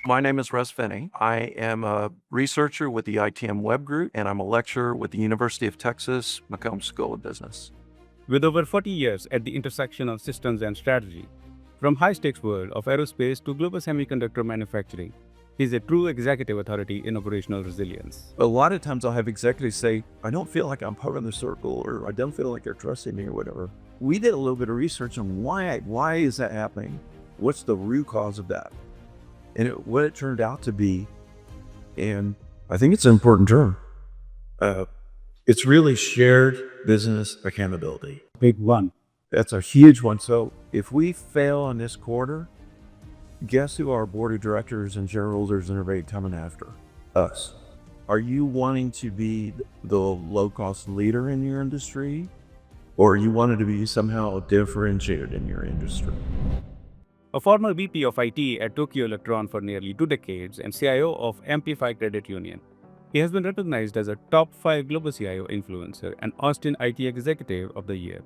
My name is Russ Finney. I am a researcher with the ITM Web Group, and I'm a lecturer with the University of Texas McCombs School of Business. With over 40 years at the intersection of systems and strategy, from high-stakes world of aerospace to global semiconductor manufacturing, he's a true executive authority in operational resilience. A lot of times I'll have executives say, I don't feel like I'm part of the circle, or I don't feel like they're trusting me or whatever. We did a little bit of research on why is that happening? What's the root cause of that? And what it turned out to be, and I think it's an important term, it's really shared business accountability. Big one. That's a huge one. So if we fail on this quarter, guess who our board of directors and shareholders and everybody coming after? Us. Are you wanting to be the low-cost leader in your industry, or are you wanting to be somehow differentiated in your industry? A former VP of IT at Tokyo Electron for nearly 2 decades and CIO of Amplify Credit Union, he has been recognized as a top 5 global CIO influencer and Austin IT Executive of the Year.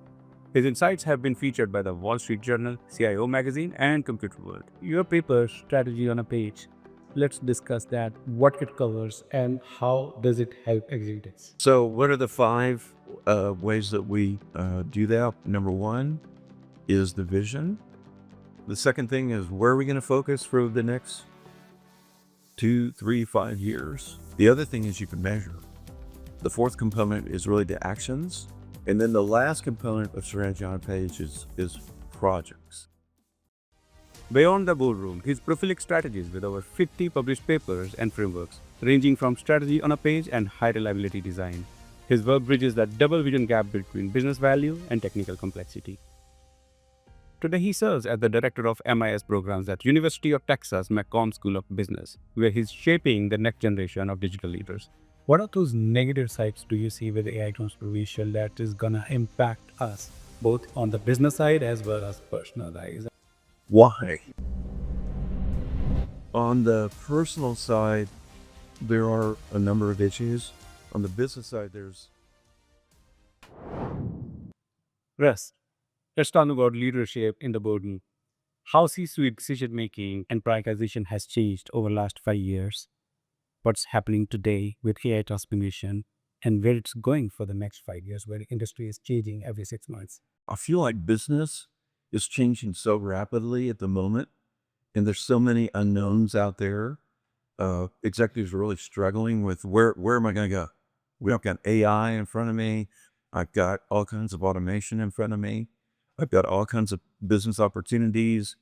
His insights have been featured by the Wall Street Journal, CIO Magazine, and Computer World. Your paper, Strategy on a Page. Let's discuss that, what it covers, and how does it help executives. So what are the 5 ways that we do that? Number 1 is the vision. The second thing is, where are we going to focus for the next 2, 3, 5 years? The other thing is you can measure. The fourth component is really the actions. And then the last component of strategy on a page is projects. Beyond the boardroom, his prolific strategies with over 50 published papers and frameworks, ranging from strategy on a page and high reliability design. His work bridges that double vision gap between business value and technical complexity. Today, he serves as the director of MIS programs at University of Texas McCombs School of Business, where he's shaping the next generation of digital leaders. What are those negative sides do you see with AI transformation that is gonna impact us, both on the business side as well as personal side? Why? On the personal side, there are a number of issues. On the business side, there's... Russ, let's talk about leadership in the boardroom. How C-suite decision-making and prioritization has changed over the last 5 years. What's happening today with AI transformation and where it's going for the next 5 years, where the industry is changing every 6 months. I feel like business is changing so rapidly at the moment, and there's so many unknowns out there. Executives are really struggling with where am I going to go? I've got AI in front of me. I've got all kinds of automation in front of me. I've got all kinds of business opportunities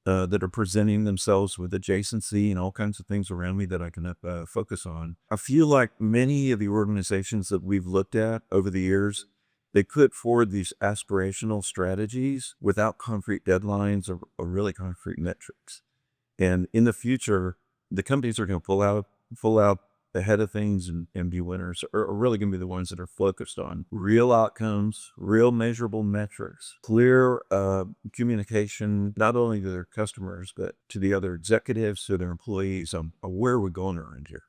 that are presenting themselves with adjacency and all kinds of things around me that I can focus on. I feel like many of the organizations that we've looked at over the years, they put forward these aspirational strategies without concrete deadlines or really concrete metrics. And in the future, the companies are going to pull out ahead of things and be winners, are really going to be the ones that are focused on real outcomes, real measurable metrics, clear communication, not only to their customers, but to the other executives, to their employees on where we're going around here.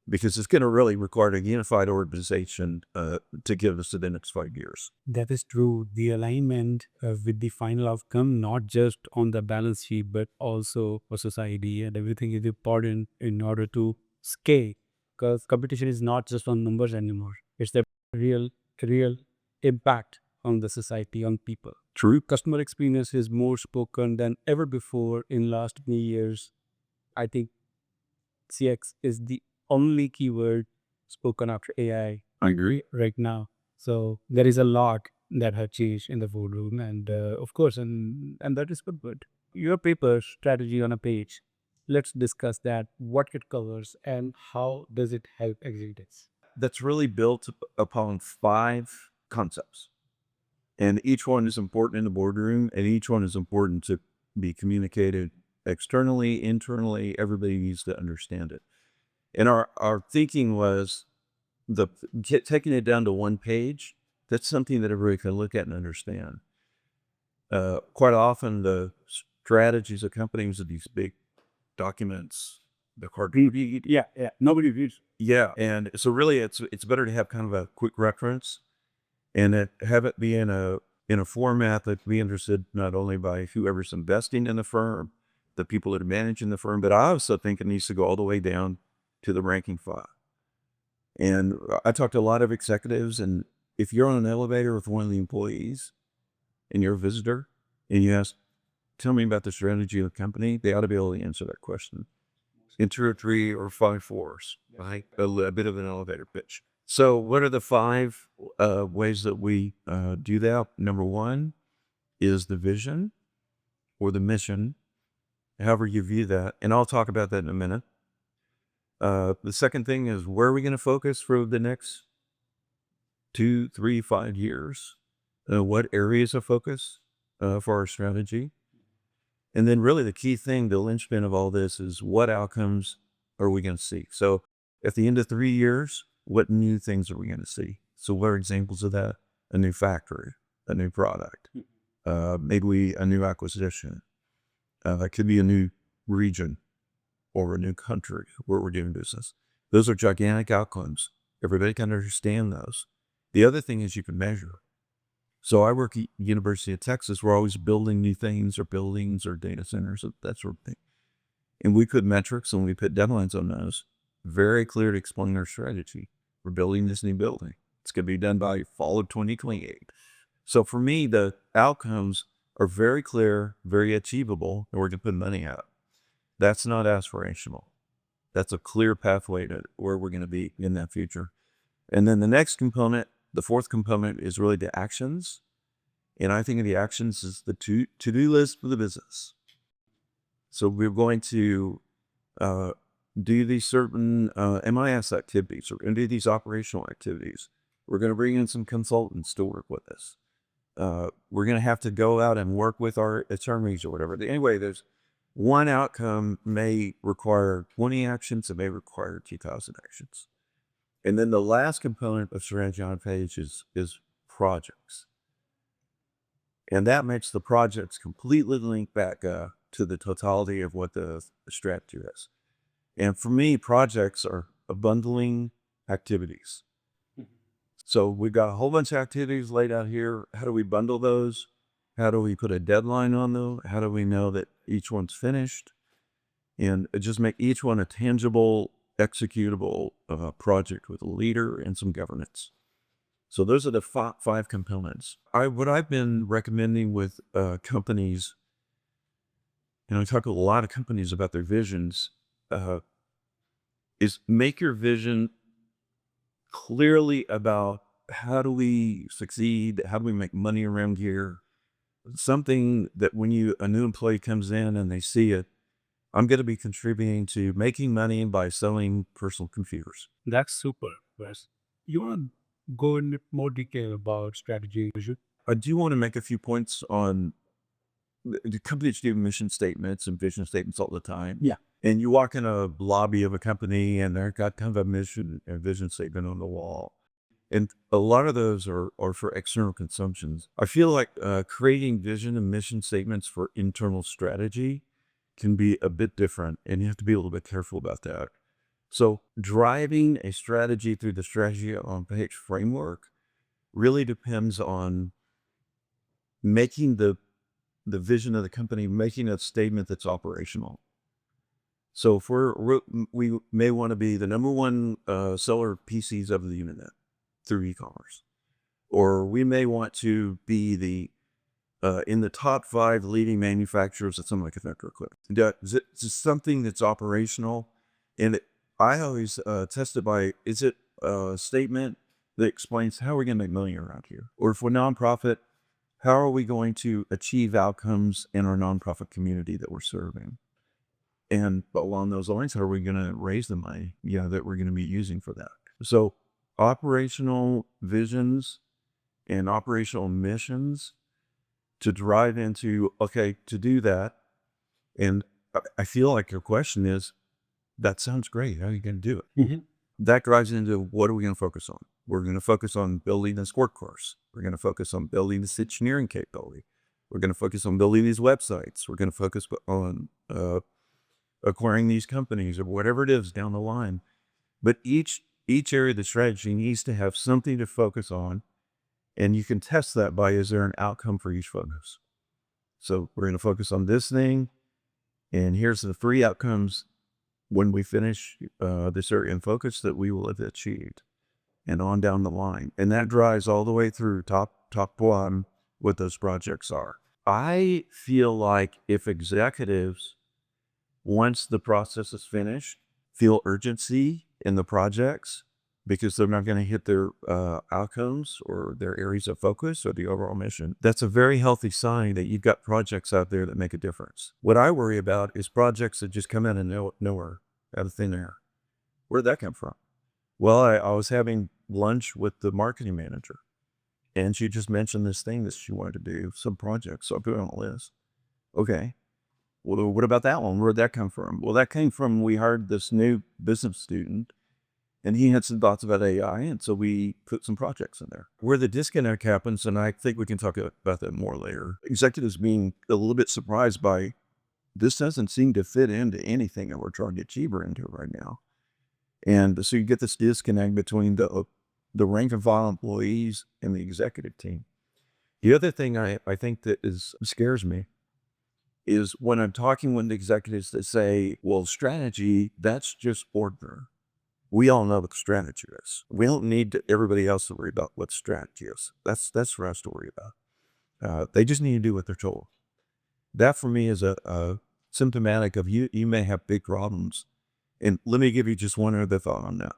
Because it's going to really require a unified organization to give us to the next 5 years. That is true. The alignment with the final outcome, not just on the balance sheet, but also for society, and everything is important in order to scale, because competition is not just on numbers anymore. It's the real impact on the society, on people. True. Customer experience is more spoken than ever before in last many years. I think CX is the only keyword spoken after AI. I agree. Right now. So there is a lot that has changed in the boardroom, and of course, and that is good. Your paper, Strategy on a Page. Let's discuss that, what it covers, and how does it help executives. That's really built upon 5 concepts. And each one is important in the boardroom, and each one is important to be communicated externally, internally. Everybody needs to understand it. And our thinking was taking it down to 1 page. That's something that everybody can look at and understand. Quite often, the strategies of companies are these big documents, the hard to read. Yeah, nobody reads. Yeah, and so really, it's better to have kind of a quick reference, and have it be in a format that can be understood not only by whoever's investing in the firm, the people that are managing the firm, but I also think it needs to go all the way down to the ranking 5. And I talked to a lot of executives, and if you're on an elevator with one of the employees and you're a visitor and you ask, tell me about the strategy of the company, they ought to be able to answer that question in 2 or 3 or 5 fours, right? A bit of an elevator pitch. So what are the 5 ways that we do that? Number 1 is the vision or the mission, however you view that. And I'll talk about that in a minute. The second thing is, where are we going to focus for the next 2, 3, 5 years? What areas of focus for our strategy? And then really the key thing, the linchpin of all this, is what outcomes are we going to see? So at the end of 3 years, what new things are we going to see? So what are examples of that? A new factory, a new product, maybe a new acquisition. That could be a new region or a new country where we're doing business. Those are gigantic outcomes. Everybody can understand those. The other thing is you can measure. So I work at University of Texas. We're always building new things or buildings or data centers, that sort of thing. And we put metrics and we put deadlines on those. Very clear to explain our strategy. We're building this new building. It's going to be done by fall of 2028. So for me, the outcomes are very clear, very achievable, and we're going to put money out. That's not aspirational. That's a clear pathway to where we're going to be in that future. And then the next component, the fourth component, is really the actions. And I think of the actions as the to-do list for the business. So we're going to do these certain MIS activities. We're going to do these operational activities. We're going to bring in some consultants to work with us. We're going to have to go out and work with our attorneys or whatever. Anyway, there's one outcome may require 20 actions. It may require 2,000 actions. And then the last component of strategy on a page is projects. And that makes the projects completely link back to the totality of what the strategy is. And for me, projects are bundling activities. So we've got a whole bunch of activities laid out here. How do we bundle those? How do we put a deadline on them? How do we know that each one's finished? And just make each one a tangible, executable project with a leader and some governance. So those are the 5 components. What I've been recommending with companies, and I talk to a lot of companies about their visions, is make your vision clearly about how do we succeed, how do we make money around here. Something that when a new employee comes in and they see it, I'm going to be contributing to making money by selling personal computers. That's super, Wes. You want to go in more detail about strategy? I do want to make a few points on the companies do mission statements and vision statements all the time. Yeah. And you walk in a lobby of a company and they've got kind of a mission and vision statement on the wall. And a lot of those are for external consumptions. I feel like creating vision and mission statements for internal strategy can be a bit different, and you have to be a little bit careful about that. So driving a strategy through the strategy on page framework really depends on making the vision of the company, making a statement that's operational. So if we may want to be the number one seller of PCs over the internet through e-commerce, or we may want to be in the top 5 leading manufacturers of semiconductor equipment. It's something that's operational, and I always test it by, is it a statement that explains how we're going to make money around here? Or if we're nonprofit, how are we going to achieve outcomes in our nonprofit community that we're serving? And along those lines, how are we going to raise the money that we're going to be using for that? So operational visions and operational missions to drive into, okay, to do that. And I feel like your question is, that sounds great. How are you going to do it? Mm-hmm. That drives into, what are we going to focus on? We're going to focus on building this workforce. We're going to focus on building this engineering capability. We're going to focus on building these websites. We're going to focus on acquiring these companies or whatever it is down the line. But each area of the strategy needs to have something to focus on. And you can test that by, is there an outcome for each focus? So we're going to focus on this thing. And here's the 3 outcomes when we finish this area in focus that we will have achieved, and on down the line. And that drives all the way through top to bottom what those projects are. I feel like if executives, once the process is finished, feel urgency in the projects because they're not going to hit their outcomes or their areas of focus or the overall mission, that's a very healthy sign that you've got projects out there that make a difference. What I worry about is projects that just come out of nowhere, out of thin air. Where'd that come from? Well, I was having lunch with the marketing manager, and she just mentioned this thing that she wanted to do, some project. So I put it on the list. Okay. Well, what about that one? Where'd that come from? Well, that came from, we hired this new business student, and he had some thoughts about AI, and so we put some projects in there. Where the disconnect happens, and I think we can talk about that more later, executives being a little bit surprised by, this doesn't seem to fit into anything that we're trying to achieve or into right now. And so you get this disconnect between the rank and file employees and the executive team. The other thing I think that scares me is when I'm talking with executives that say, well, strategy, that's just boardroom. We all know what strategy is. We don't need everybody else to worry about what strategy is. That's for us to worry about. They just need to do what they're told. That for me is a symptomatic of you may have big problems. And let me give you just one other thought on that.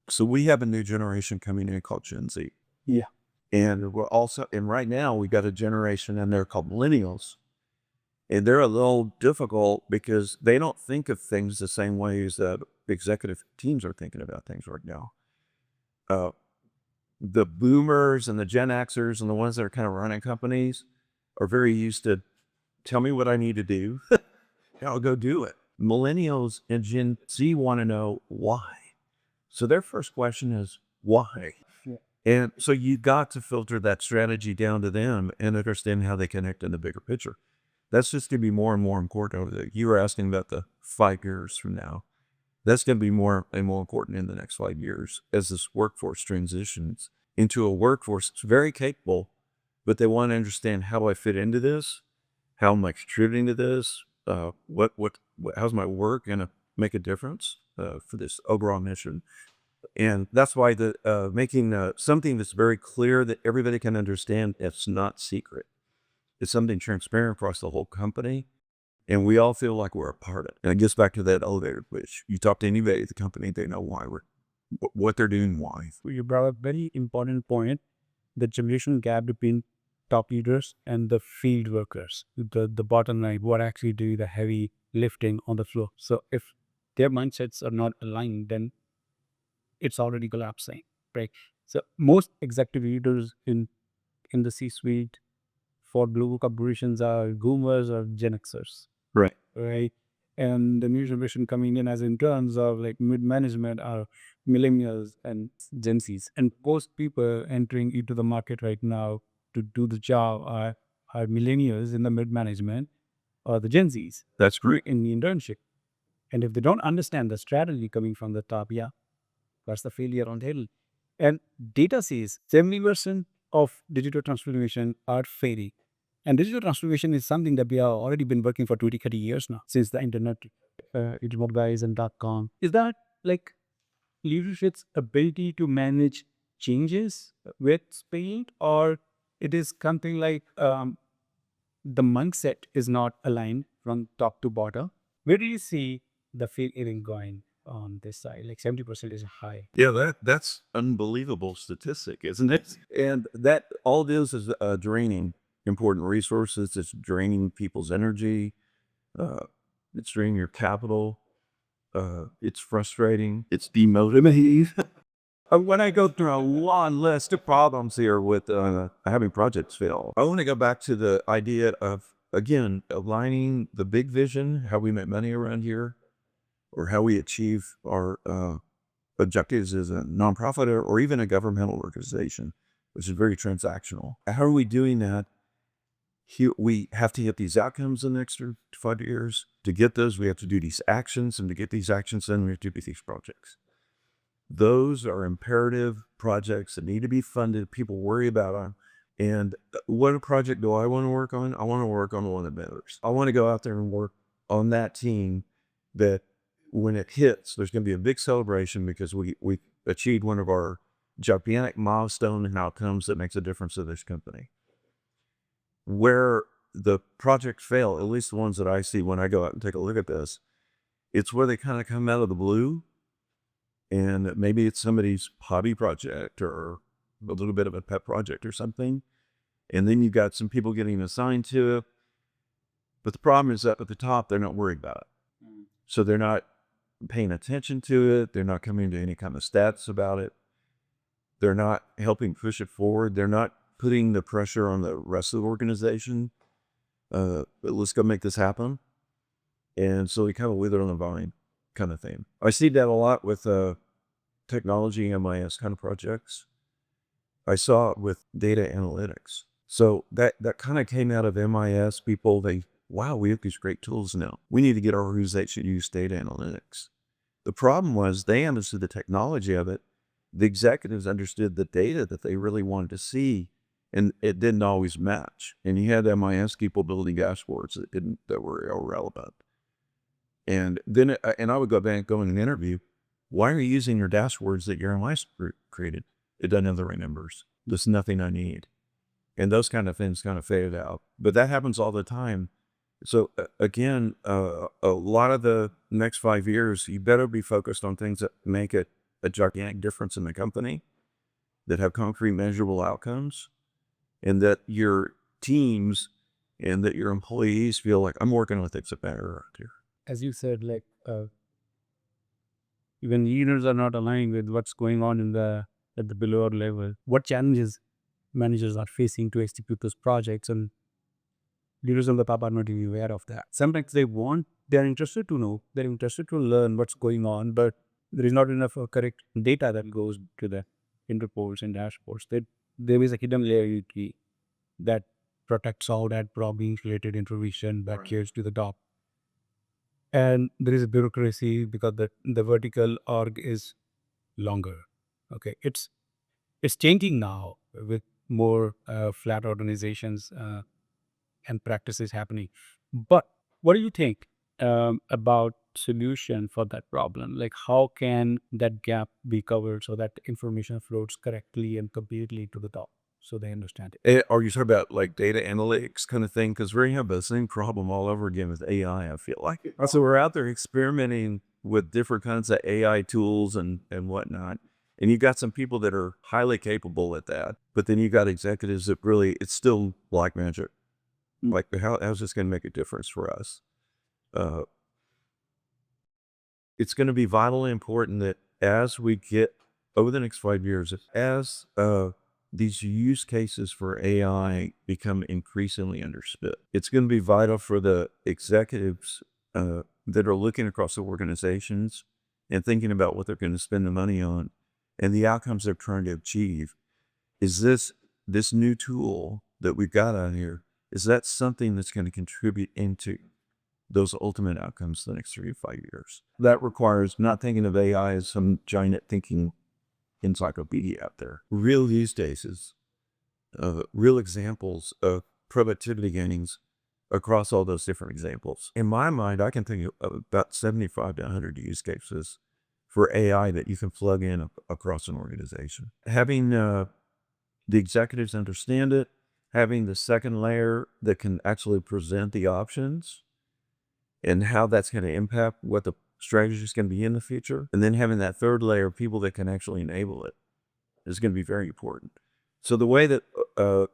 So we have a new generation coming in called Gen Z. Yeah. And right now we got a generation in there called millennials. And they're a little difficult because they don't think of things the same way as the executive teams are thinking about things right now. The boomers and the Gen Xers and the ones that are kind of running companies are very used to, tell me what I need to do. I'll go do it. Millennials and Gen Z want to know why. So their first question is, why? Yeah. And so you got to filter that strategy down to them and understand how they connect in the bigger picture. That's just going to be more and more important. You were asking about the 5 years from now. That's going to be more and more important in the next 5 years as this workforce transitions into a workforce that's very capable, but they want to understand, how do I fit into this? How am I contributing to this? How's my work going to make a difference for this overall mission? And that's why making something that's very clear that everybody can understand, it's not secret. It's something transparent across the whole company, and we all feel like we're a part of it. And it gets back to that elevator pitch. You talk to anybody at the company, they know why what they're doing, why. You brought up a very important point, the generational gap between top leaders and the field workers, the bottom line, what actually do the heavy lifting on the floor. So if their mindsets are not aligned, then it's already collapsing, right? So most executive leaders in the C-suite for blue corporations are boomers or Gen Xers, Right. right? And the new generation coming in as interns of like mid-management are millennials and Gen Zs. And most people entering into the market right now to do the job are millennials in the mid-management or the Gen Zs. That's great. In the internship. And if they don't understand the strategy coming from the top, that's the failure on the hill. And data says 70% of digital transformation are failing. And digital transformation is something that we have already been working for 20, 30 years now, since the internet, mobiles and .com. Is that like leadership's ability to manage changes with speed, or it is something like the mindset is not aligned from top to bottom? Where do you see the failure going on this side? Like 70% is high. Yeah, that's unbelievable statistic, isn't it? And that all it is draining important resources. It's draining people's energy. It's draining your capital. It's frustrating. It's demotivating. When I go through a long list of problems here with having projects fail, I want to go back to the idea of, again, aligning the big vision, how we make money around here, or how we achieve our objectives as a nonprofit or even a governmental organization, which is very transactional. How are we doing that? We have to hit these outcomes in the next 5 years. To get those, we have to do these actions, and to get these actions done, we have to do these projects. Those are imperative projects that need to be funded. People worry about them. And what project do I want to work on? I want to work on one that matters. I want to go out there and work on that team that when it hits, there's going to be a big celebration because we achieved one of our gigantic milestone and outcomes that makes a difference to this company. Where the projects fail, at least the ones that I see when I go out and take a look at this, it's where they kind of come out of the blue, and maybe it's somebody's hobby project or a little bit of a pet project or something. And then you've got some people getting assigned to it. But the problem is that at the top, they're not worried about it. So they're not paying attention to it. They're not coming to any kind of stats about it. They're not helping push it forward. They're not putting the pressure on the rest of the organization. But let's go make this happen. And so we kind of wither on the vine kind of thing. I see that a lot with technology MIS kind of projects. I saw it with data analytics. So that kind of came out of MIS people. Wow, we have these great tools now. We need to get our organization to use data analytics. The problem was they understood the technology of it. The executives understood the data that they really wanted to see, and it didn't always match. And you had MIS people building dashboards that were irrelevant. And then I would go back and go in an interview. Why are you using your dashboards that your MIS group created? It doesn't have the right numbers. There's nothing I need. And those kind of things kind of faded out. But that happens all the time. So again, a lot of the next 5 years, you better be focused on things that make it a gigantic difference in the company, that have concrete measurable outcomes, and that your teams and that your employees feel like, I'm working with things that matter around here. As you said, like even leaders are not aligning with what's going on at the below level. What challenges managers are facing to execute those projects, and leaders on the top are not even aware of that. Sometimes they're interested to know, they're interested to learn what's going on, but there is not enough correct data that goes to the in reports and dashboards. There is a hidden layer that protects all that problem-related information that goes to the top. And there is a bureaucracy because the vertical org is longer. Okay, it's changing now with more flat organizations and practices happening. But what do you think about solution for that problem? Like, how can that gap be covered so that information flows correctly and completely to the top so they understand it? Are you talking about like data analytics kind of thing? Because we're going to have the same problem all over again with AI, I feel like. So we're out there experimenting with different kinds of AI tools and whatnot. And you've got some people that are highly capable at that. But then you've got executives that really, it's still black magic. Like, how's this going to make a difference for us? It's going to be vitally important that as we get over the next 5 years, as these use cases for AI become increasingly understood, it's going to be vital for the executives that are looking across the organizations and thinking about what they're going to spend the money on and the outcomes they're trying to achieve. Is this new tool that we've got on here, is that something that's going to contribute into those ultimate outcomes the next 3 to 5 years? That requires not thinking of AI as some giant thinking encyclopedia out there. Real use cases, real examples of productivity gains across all those different examples. In my mind, I can think of about 75 to 100 use cases for AI that you can plug in across an organization. Having the executives understand it, having the second layer that can actually present the options and how that's going to impact what the strategy is going to be in the future. And then having that third layer of people that can actually enable it is going to be very important. So the way that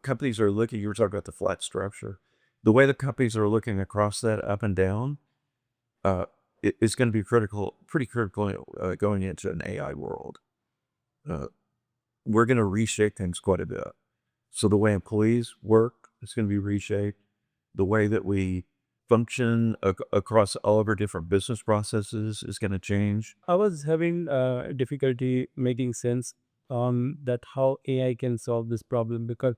companies are looking, you were talking about the flat structure, the way that companies are looking across that up and down, it's going to be pretty critical going into an AI world. We're going to reshape things quite a bit. So the way employees work is going to be reshaped. The way that we function across all of our different business processes is going to change. I was having difficulty making sense on that how AI can solve this problem, because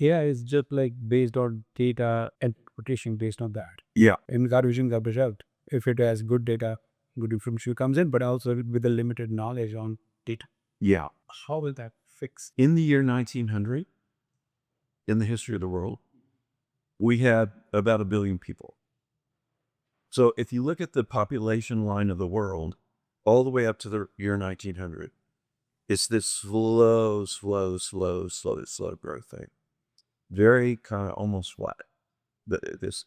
AI is just like based on data and interpretation based on that. Yeah. In garbage in, garbage out. If it has good data, good information comes in, but also with a limited knowledge on data. Yeah. How will that fix? In the year 1900, in the history of the world, we had about 1 billion people. So if you look at the population line of the world, all the way up to the year 1900, it's this slow growth thing. Very kind of almost flat. This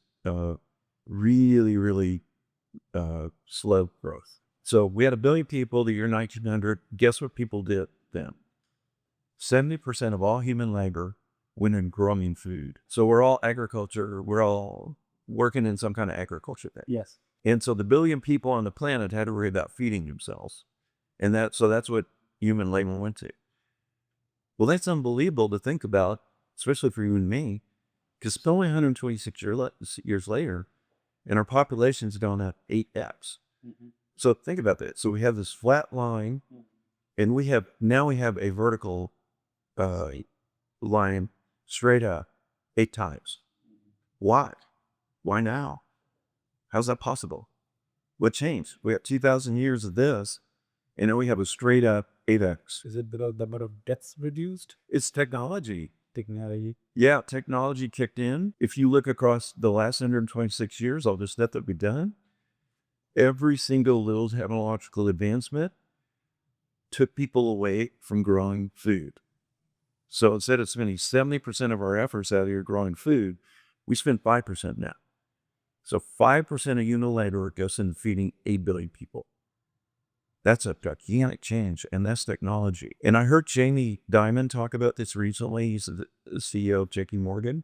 really slow growth. So we had 1 billion people the year 1900. Guess what people did then? 70% of all human labor went in growing food. So we're all agriculture. We're all working in some kind of agriculture thing. Yes. And so the 1 billion people on the planet had to worry about feeding themselves. And that's what human labor went to. Well, that's unbelievable to think about, especially for you and me, because it's only 126 years later, and our population's down at 8x. So think about that. So we have this flat line, and we have a vertical line straight up 8 times. Why? Why now? How's that possible? What changed? We have 2,000 years of this, and now we have a straight up 8x. Is it because the number of deaths reduced? It's technology. Technology. Yeah, technology kicked in. If you look across the last 126 years, all the stuff that we've done, every single little technological advancement took people away from growing food. So instead of spending 70% of our efforts out here growing food, we spend 5% now. So 5% of human labor goes into feeding 8 billion people. That's a gigantic change, and that's technology. And I heard Jamie Dimon talk about this recently. He's the CEO of JP Morgan,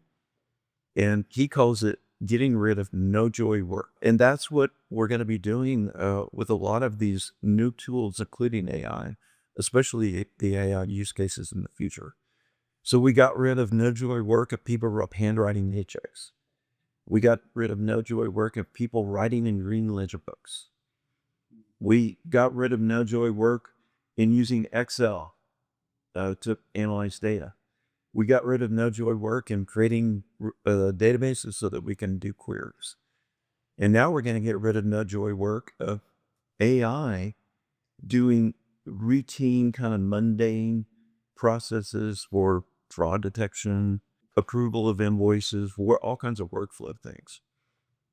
and he calls it getting rid of no-joy work. And that's what we're going to be doing with a lot of these new tools, including AI, especially the AI use cases in the future. So we got rid of no-joy work of people handwriting paychecks. We got rid of no-joy work of people writing in green ledger books. We got rid of no-joy work in using Excel to analyze data. We got rid of no-joy work in creating databases so that we can do queries. And now we're going to get rid of no-joy work of AI doing routine kind of mundane processes for fraud detection, approval of invoices, all kinds of workflow things.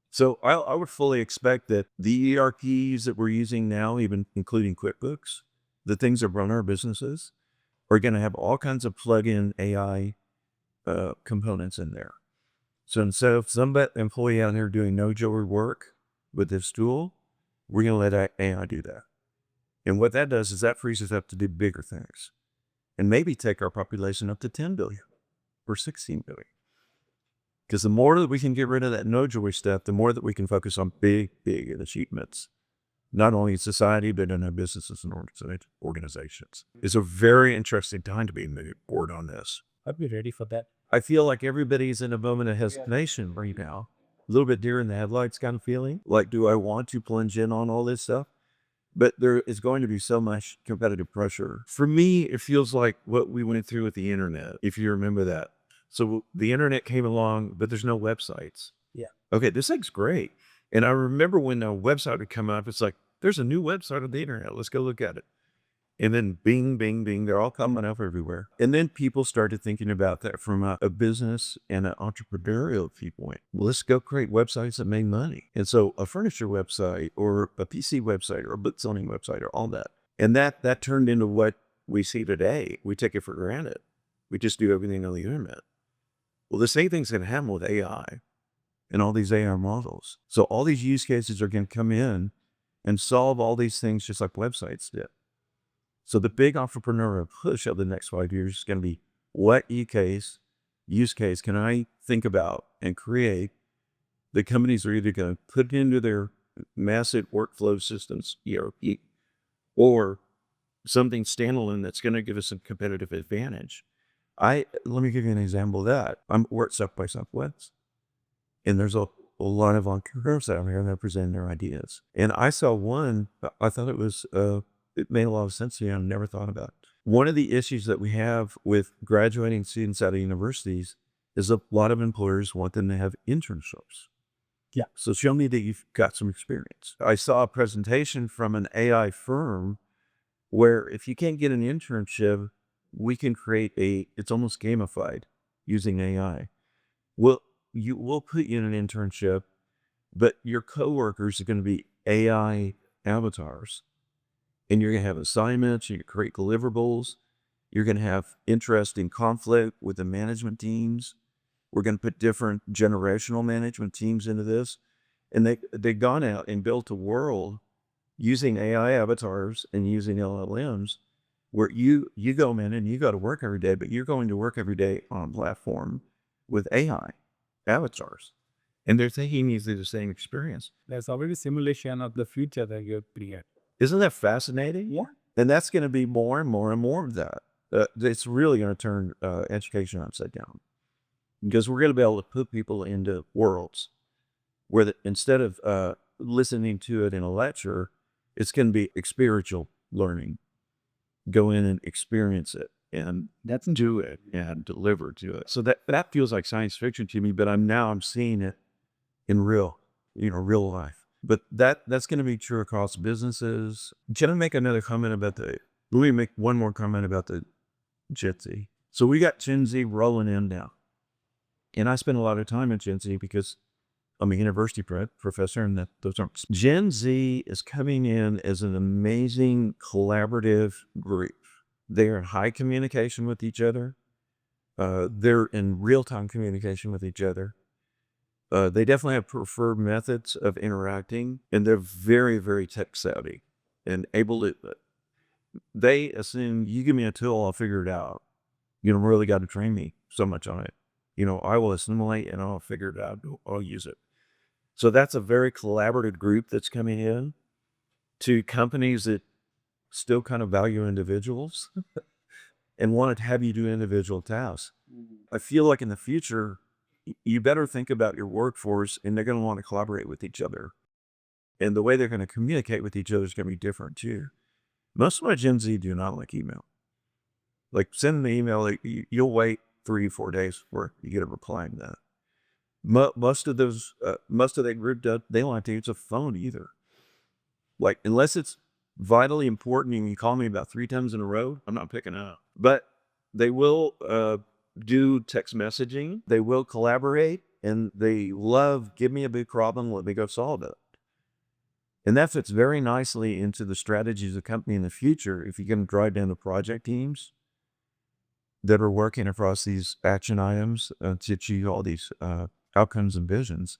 So I would fully expect that the ERPs that we're using now, even including QuickBooks, the things that run our businesses, are going to have all kinds of plug-in AI components in there. So instead of some employee out here doing no-joy work with this tool, we're going to let AI do that. And what that does is that frees us up to do bigger things and maybe take our population up to 10 billion or 16 billion. Because the more that we can get rid of that no-joy stuff, the more that we can focus on big achievements, not only in society, but in our businesses and organizations. It's a very interesting time to be moving forward on this. I'd be ready for that. I feel like everybody's in a moment of hesitation right now, a little bit deer in the headlights kind of feeling. Like, do I want to plunge in on all this stuff? But there is going to be so much competitive pressure. For me, it feels like what we went through with the internet, if you remember that. So the internet came along, but there's no websites. Yeah. Okay, this thing's great. And I remember when a website would come up, it's like, there's a new website on the internet. Let's go look at it. And then bing, bing, bing, they're all coming up everywhere. And then people started thinking about that from a business and an entrepreneurial viewpoint. Well, let's go create websites that make money. And so a furniture website or a PC website or a book zoning website or all that. And that turned into what we see today. We take it for granted. We just do everything on the internet. Well, the same thing's going to happen with AI and all these AI models. So all these use cases are going to come in and solve all these things just like websites did. So the big entrepreneurial push of the next 5 years is going to be, what use case can I think about and create? The companies are either going to put into their massive workflow systems, ERP, or something standalone that's going to give us a competitive advantage. Let me give you an example of that. We're at South by Southwest, and there's a lot of entrepreneurs out here that are presenting their ideas. And I saw one, I thought it made a lot of sense to me. I never thought about it. One of the issues that we have with graduating students out of universities is a lot of employers want them to have internships. Yeah. So show me that you've got some experience. I saw a presentation from an AI firm where if you can't get an internship, we can create it's almost gamified using AI. We'll put you in an internship, but your coworkers are going to be AI avatars, and you're going to have assignments, you create deliverables, you're going to have interesting conflict with the management teams. We're going to put different generational management teams into this. And they've gone out and built a world using AI avatars and using LLMs where you go in and you go to work every day, but you're going to work every day on a platform with AI avatars. And they're taking you through the same experience. There's already simulation of the future that you're creating. Isn't that fascinating? Yeah. And that's going to be more and more and more of that. It's really going to turn education upside down, because we're going to be able to put people into worlds where instead of listening to it in a lecture, it's going to be experiential learning. Go in and experience it and do it and deliver to it. So that feels like science fiction to me, but I'm seeing it in real life. But that's going to be true across businesses. Can I make another comment about let me make one more comment about the Gen Z. So we got Gen Z rolling in now. And I spend a lot of time at Gen Z because I'm a university professor, and those aren't. Gen Z is coming in as an amazing collaborative group. They're in high communication with each other. They're in real-time communication with each other. They definitely have preferred methods of interacting, and they're very, very tech savvy and able to. They assume you give me a tool, I'll figure it out. You don't really got to train me so much on it. I will assimilate and I'll figure it out. I'll use it. So that's a very collaborative group that's coming in to companies that still kind of value individuals and want to have you do individual tasks. I feel like in the future, you better think about your workforce, and they're going to want to collaborate with each other. And the way they're going to communicate with each other is going to be different too. Most of my Gen Z do not like email. Like, send an email, you'll wait 3-4 days before you get a reply to that. Most of that group, they don't like to use a phone either. Like, unless it's vitally important and you call me about 3 times in a row, I'm not picking up. But they will do text messaging. They will collaborate, and they love, give me a big problem, let me go solve it. And that fits very nicely into the strategies of the company in the future. If you can drive down the project teams that are working across these action items to achieve all these outcomes and visions,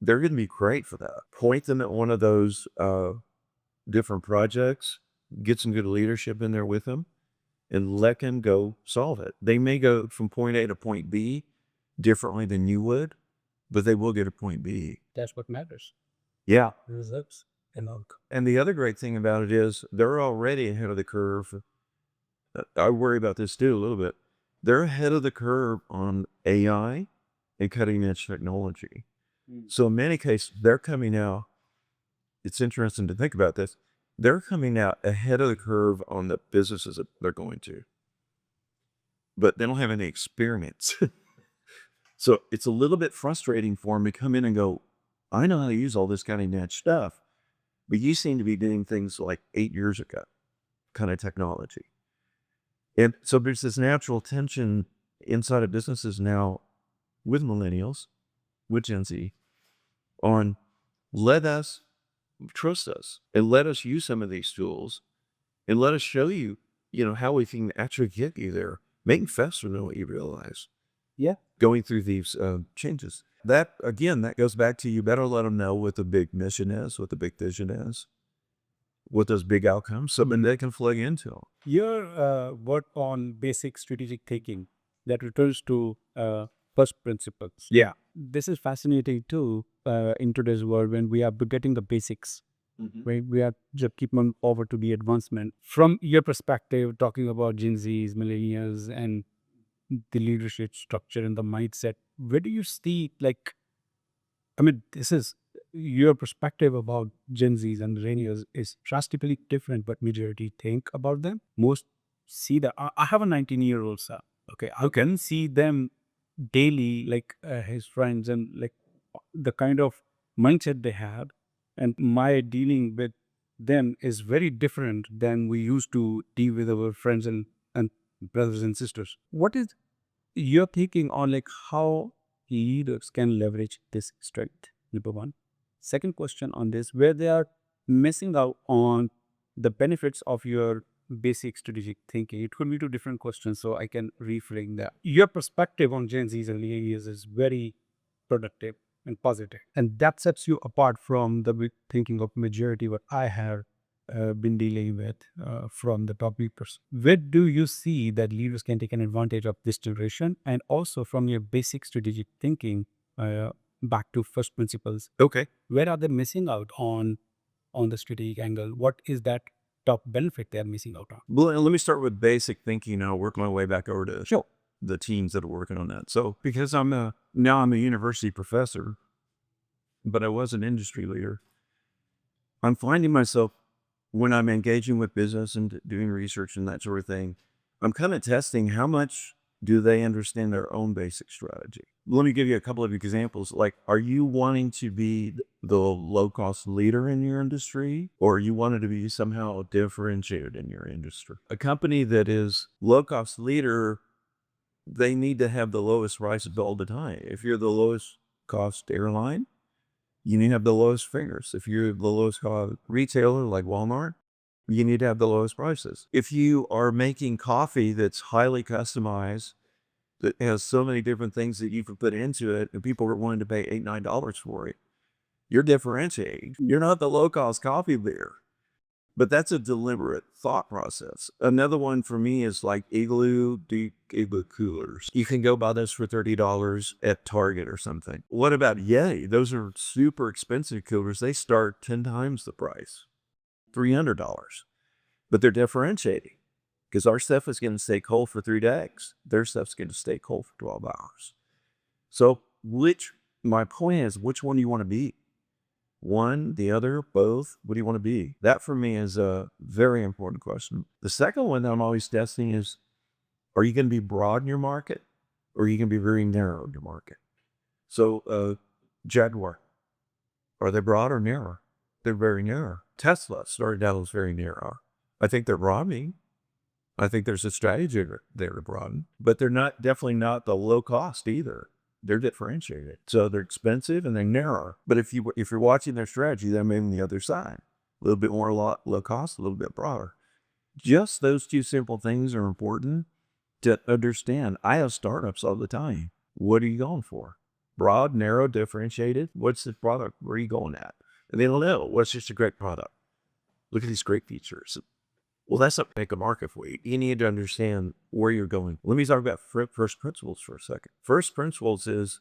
they're going to be great for that. Point them at one of those different projects, get some good leadership in there with them, and let them go solve it. They may go from point A to point B differently than you would, but they will get to point B. That's what matters. Yeah. Results and outcome. And the other great thing about it is they're already ahead of the curve. I worry about this too a little bit. They're ahead of the curve on AI and cutting edge technology. So in many cases, they're coming out. It's interesting to think about this. They're coming out ahead of the curve on the businesses that they're going to, but they don't have any experience. So it's a little bit frustrating for them to come in and go, I know how to use all this kind of niche stuff, but you seem to be doing things like 8 years ago kind of technology. And so there's this natural tension inside of businesses now with millennials, with Gen Z, on trust us and let us use some of these tools and let us show you, how we can actually get you there, making faster than what you realize. Yeah. Going through these changes. That, again, that goes back to, you better let them know what the big mission is, what the big vision is, what those big outcomes, something they can plug into. Your work on basic strategic thinking that returns to first principles. Yeah. This is fascinating too in today's world when we are getting the basics. Where we are just keep on forward to the advancement. From your perspective, talking about Gen Zs, millennials, and the leadership structure and the mindset, where do you see, this is your perspective about Gen Zs and millennials is drastically different, but majority think about them. Most see that. I have a 19-year-old son. Okay, I can see them daily, his friends, and the kind of mindset they had, and my dealing with them is very different than we used to deal with our friends and brothers and sisters. What is your thinking on how leaders can leverage this strength? number one. Second question on this, where they are missing out on the benefits of your basic strategic thinking. It could be two different questions, so I can reframe that. Your perspective on Gen Z's early years is very productive and positive, and that sets you apart from the thinking of majority what I have been dealing with from the top leaders. Where do you see that leaders can take an advantage of this generation, and also from your basic strategic thinking back to first principles? Okay. Where are they missing out on the strategic angle? What is that top benefit they are missing out on? Well, let me start with basic thinking. I'll work my way back over to the teams that are working on that. So because I'm a university professor, but I was an industry leader, I'm finding myself when I'm engaging with business and doing research and that sort of thing, I'm kind of testing how much do they understand their own basic strategy. Let me give you a couple of examples. Like, are you wanting to be the low-cost leader in your industry, or you wanted to be somehow differentiated in your industry? A company that is low-cost leader, they need to have the lowest prices all the time. If you're the lowest cost airline, you need to have the lowest figures. If you're the lowest cost retailer like Walmart, you need to have the lowest prices. If you are making coffee that's highly customized, that has so many different things that you can put into it, and people are willing to pay $8, $9 for it, you're differentiating. You're not the low-cost coffee beer. But that's a deliberate thought process. Another one for me is like Igloo coolers. You can go buy those for $30 at Target or something. What about Yeti? Those are super expensive coolers. They start 10 times the price, $300. But they're differentiating because our stuff is going to stay cold for 3 days. Their stuff's going to stay cold for 12 hours. So my point is, which one do you want to be? One, the other, both? What do you want to be? That for me is a very important question. The second one that I'm always testing is, are you going to be broad in your market, or are you going to be very narrow in your market? So Jaguar, are they broad or narrow? They're very narrow. Tesla started out as very narrow. I think they're broadening. I think there's a strategy there to broaden, but they're definitely not the low cost either. They're differentiated. So they're expensive and they're narrow. But if you're watching their strategy, they're moving the other side. A little bit more low cost, a little bit broader. Just those two simple things are important to understand. I have startups all the time. What are you going for? Broad, narrow, differentiated? What's the product? Where are you going at? And they don't know. What's just a great product? Look at these great features. Well, that's not make a market for you. You need to understand where you're going. Let me talk about first principles for a second. First principles is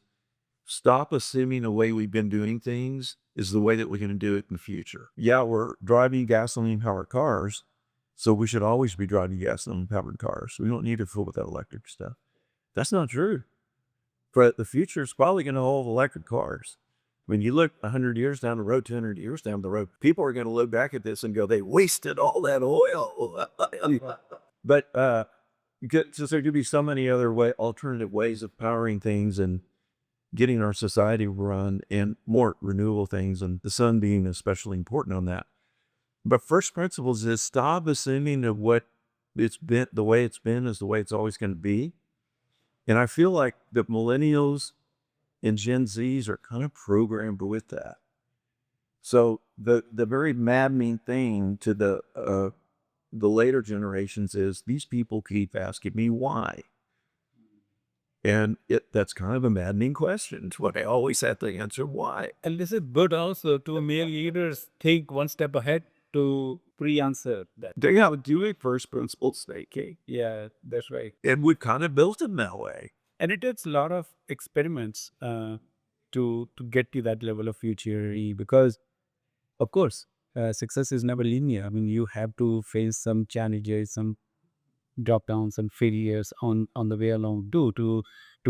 stop assuming the way we've been doing things is the way that we're going to do it in the future. Yeah, we're driving gasoline-powered cars, so we should always be driving gasoline-powered cars. We don't need to fool with that electric stuff. That's not true. But the future is probably going to hold electric cars. When you look 100 years down the road, 200 years down the road, people are going to look back at this and go, they wasted all that oil. But so there could be so many other alternative ways of powering things and getting our society run, and more renewable things, and the sun being especially important on that. But first principles is stop assuming that what it's been, the way it's been is the way it's always going to be. And I feel like the millennials and Gen Zs are kind of programmed with that. So the very maddening thing to the later generations is these people keep asking me why. And that's kind of a maddening question. It's what I always have to answer, why. And this is good also to male leaders think one step ahead to pre-answer that. They have to do a first principles thinking. Yeah, that's right. And we kind of built them that way. And it takes a lot of experiments to get to that level of futurity, because, of course, success is never linear. I mean, you have to face some challenges, some drop downs and failures on the way along to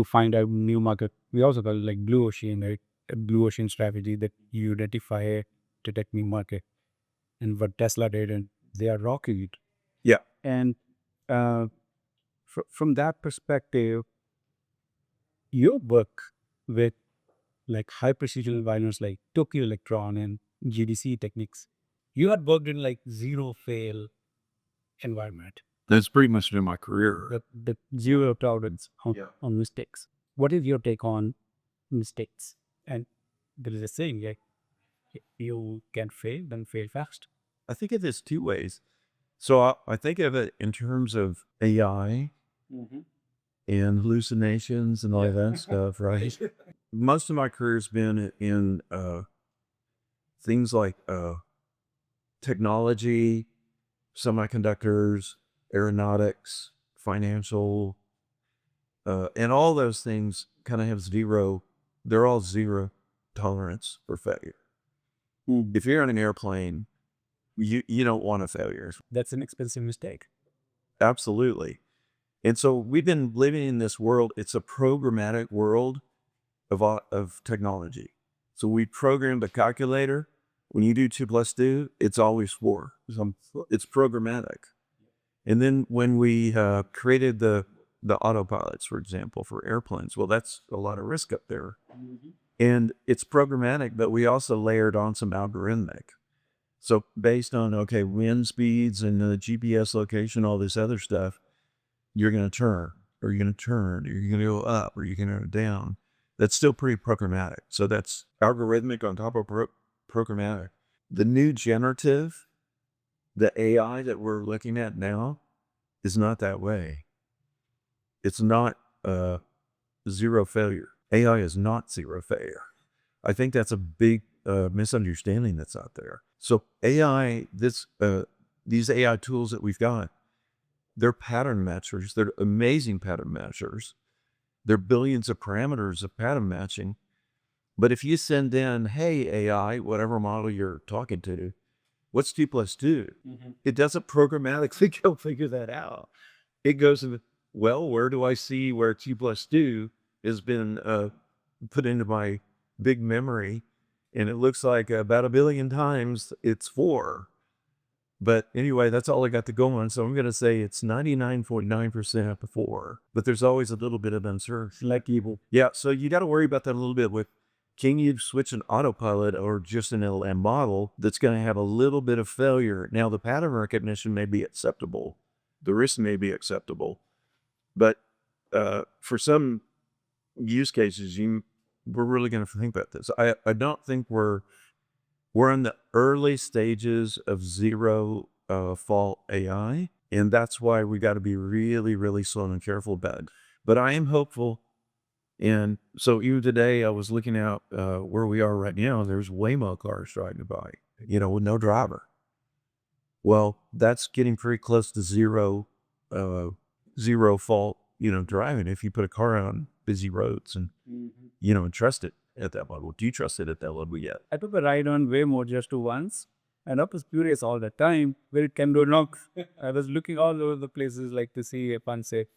find a new market. We also call it like blue ocean, right? A blue ocean strategy that you identify a detect new market. And what Tesla did, and they are rocking it. Yeah. And from that perspective, your work with like high precision environments like Tokyo Electron and GDC techniques, you had worked in like zero fail environment. That's pretty much in my career. The zero tolerance on mistakes. What is your take on mistakes? And there is a saying, like, you can fail, then fail fast. I think of this two ways. So I think of it in terms of AI and hallucinations and all that stuff, right? Most of my career's been in things like technology, semiconductors, aeronautics, financial, and all those things kind of have zero, they're all zero tolerance for failure. If you're on an airplane, you don't want a failure. That's an expensive mistake. Absolutely. And so we've been living in this world. It's a programmatic world of technology. So we program the calculator. When you do 2 + 2, it's always 4. It's programmatic. And then when we created the autopilots, for example, for airplanes, well, that's a lot of risk up there. And it's programmatic, but we also layered on some algorithmic. So based on, okay, wind speeds and the GPS location, all this other stuff, you're going to turn, or you're going to turn, or you're going to go up, or you're going to go down. That's still pretty programmatic. So that's algorithmic on top of programmatic. The new generative, the AI that we're looking at now, is not that way. It's not zero failure. AI is not zero failure. I think that's a big misunderstanding that's out there. So AI, these AI tools that we've got, they're pattern matchers. They're amazing pattern matchers. They're billions of parameters of pattern matching. But if you send in, hey, AI, whatever model you're talking to, what's 2 + 2? It doesn't programmatically go figure that out. It goes, well, where do I see where 2 + 2 has been put into my big memory? And it looks like about 1 billion times it's 4. But anyway, that's all I got to go on. So I'm going to say it's 99.9% 4. But there's always a little bit of uncertainty. Like evil. Yeah, so you got to worry about that a little bit with, can you switch an autopilot or just an LM model that's going to have a little bit of failure? Now, the pattern recognition may be acceptable. The risk may be acceptable. But for some use cases, we're really going to think about this. I don't think we're in the early stages of zero fault AI, and that's why we got to be really, really slow and careful about it. But I am hopeful. And so even today, I was looking out where we are right now, there's Waymo cars driving by, with no driver. Well, that's getting pretty close to zero fault, driving. If you put a car out on busy roads and, and trust it at that level. Do you trust it at that level yet? I took a ride on Waymo just once, and I was curious all the time where it can do knocks. I was looking all over the places like to see if unsafe.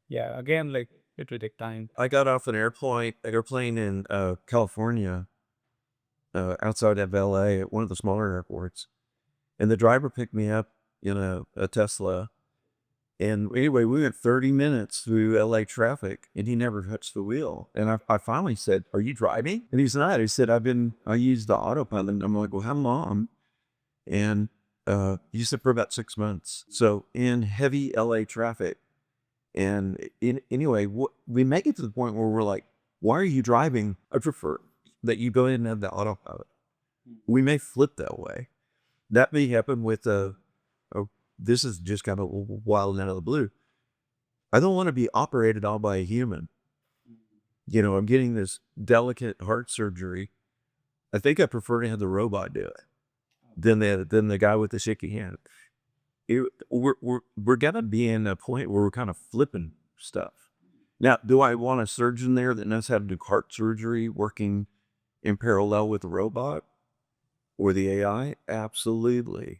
Yeah, again, like it will take time. I got off an airplane in California, outside of LA at one of the smaller airports, and the driver picked me up in a Tesla. And anyway, we went 30 minutes through LA traffic, and he never touched the wheel. And I finally said, "Are you driving?" And he's not. He said, I used the autopilot. And I'm like, well, how long? And he said, for about 6 months. So in heavy LA traffic. And anyway, we make it to the point where we're like, why are you driving? I prefer that you go ahead and have the autopilot. We may flip that way. That may happen with this is just kind of wild out of the blue. I don't want to be operated on by a human. I'm getting this delicate heart surgery. I think I prefer to have the robot do it than the guy with the shaky hand. We're gonna be in a point where we're kind of flipping stuff. Now, do I want a surgeon there that knows how to do heart surgery working in parallel with the robot or the AI? Absolutely.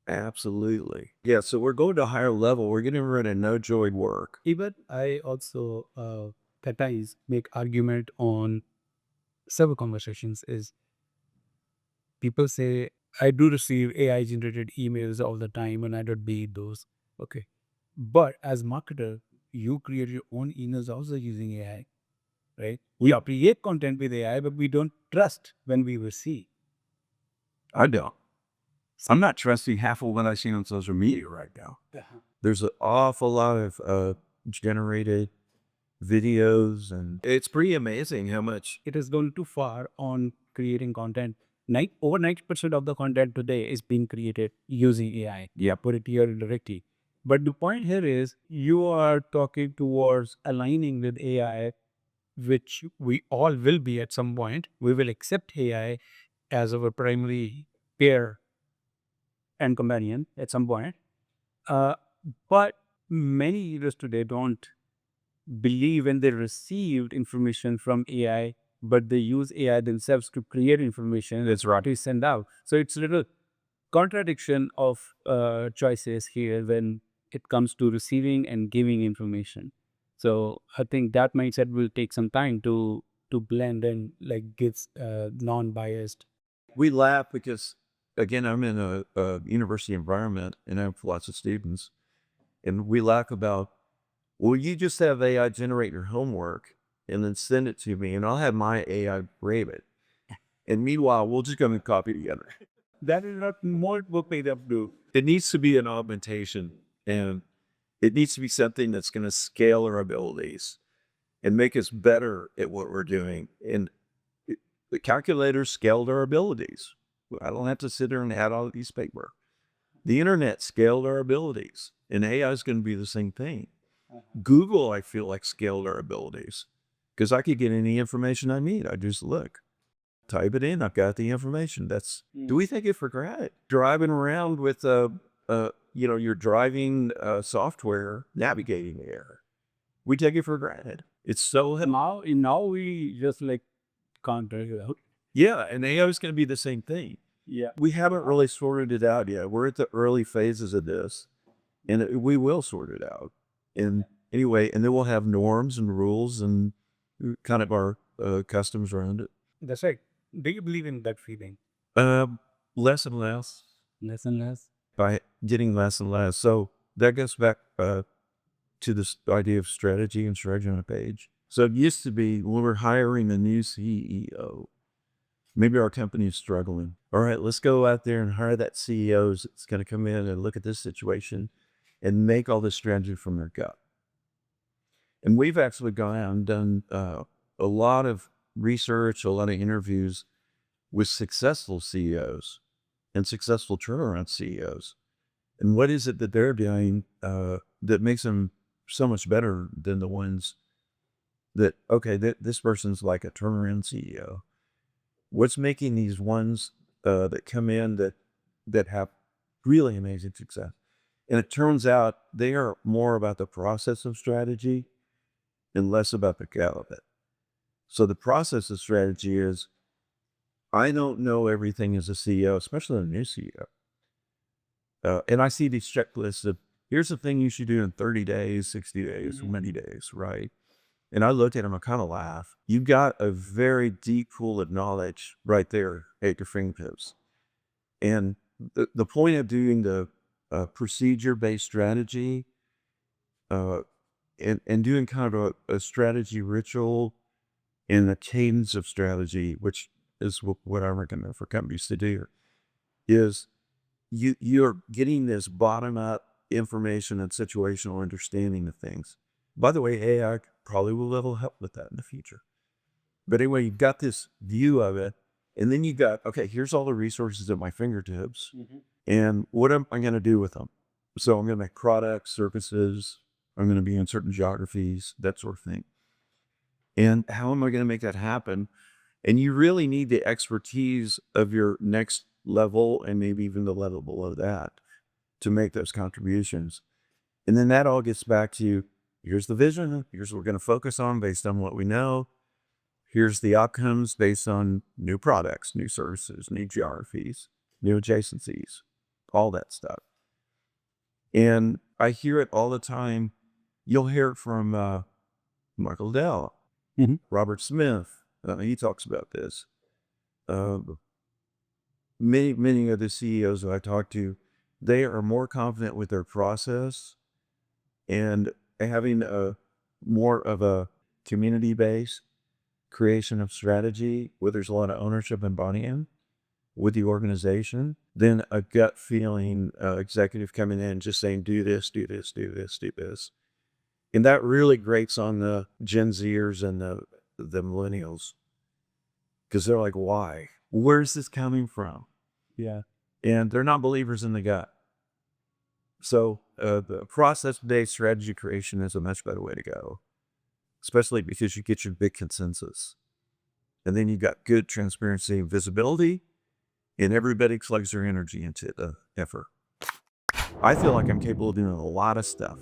Absolutely. Yeah, so we're going to a higher level. We're getting rid of no joy work. Even I also Theta make argument on server conversations is people say I do receive AI generated emails all the time and I don't read those. Okay. But as marketer, you create your own emails also using AI, right? We create content with AI, but we don't trust when we receive. I don't. I'm not trusting half of what I see on social media right now. There's an awful lot of generated videos, and it's pretty amazing how much. It has gone too far on creating content. Over 90% of the content today is being created using AI. Yeah. Put it here directly. But the point here is you are talking towards aligning with AI, which we all will be at some point. We will accept AI as our primary peer and companion at some point. But many users today don't believe when they received information from AI, but they use AI themselves to create information that's right to send out. So it's a little contradiction of choices here when it comes to receiving and giving information. So I think that mindset will take some time to blend and like gets non-biased. We laugh because, again, I'm in a university environment and I have lots of students, and we laugh about, well, you just have AI generate your homework and then send it to me, and I'll have my AI grade it. And meanwhile, we'll just come and copy together. That is not more work made up do. It needs to be an augmentation, and it needs to be something that's going to scale our abilities and make us better at what we're doing. And the calculators scaled our abilities. I don't have to sit there and add all of these paper. The internet scaled our abilities, and AI is going to be the same thing. Google, I feel like, scaled our abilities because I could get any information I need. I just look, type it in, I've got the information. Do we take it for granted? Driving around with your driving software navigating the air. We take it for granted. It's so Now we just like can't figure it out. yeah, and AI is going to be the same thing. Yeah. We haven't really sorted it out yet. We're at the early phases of this, and we will sort it out. And anyway, and then we'll have norms and rules and kind of our customs around it. That's right. Do you believe in that feeling? Less and less Less and less. by getting less and less. So that goes back to this idea of strategy and strategy on a page. So it used to be when we're hiring a new CEO, maybe our company is struggling. All right, let's go out there and hire that CEO that's going to come in and look at this situation and make all this strategy from their gut. And we've actually gone out and done a lot of research, a lot of interviews with successful CEOs and successful turnaround CEOs. And what is it that they're doing that makes them so much better than the ones that, okay, this person's like a turnaround CEO. What's making these ones that come in that have really amazing success? And it turns out they are more about the process of strategy and less about the gut of it. So the process of strategy is, I don't know everything as a CEO, especially a new CEO. And I see these checklists of, here's the thing you should do in 30 days, 60 days, many days, right? And I look at them, I kind of laugh. You got a very deep pool of knowledge right there at your fingertips. And the point of doing the procedure-based strategy and doing kind of a strategy ritual and a cadence of strategy, which is what I recommend for companies to do, is you're getting this bottom-up information and situational understanding of things. By the way, AI probably will help with that in the future. But anyway, you've got this view of it, and then you got, okay, here's all the resources at my fingertips, and what am I going to do with them? So I'm going to make products, services, I'm going to be in certain geographies, that sort of thing. And how am I going to make that happen? And you really need the expertise of your next level and maybe even the level below that to make those contributions. And then that all gets back to, here's the vision, here's what we're going to focus on based on what we know. Here's the outcomes based on new products, new services, new geographies, new adjacencies, all that stuff. And I hear it all the time. You'll hear it from Michael Dell, Robert Smith. He talks about this. Many of the CEOs that I talk to, they are more confident with their process and having more of a community-based creation of strategy where there's a lot of ownership and buy-in with the organization than a gut feeling executive coming in just saying, do this, do this, do this, do this. And that really grates on the Gen Zers and the millennials. because they're like, why? Where's this coming from? Yeah. And they're not believers in the gut. So the process-based strategy creation is a much better way to go, especially because you get your big consensus. And then you got good transparency and visibility, and everybody plugs their energy into the effort. I feel like I'm capable of doing a lot of stuff.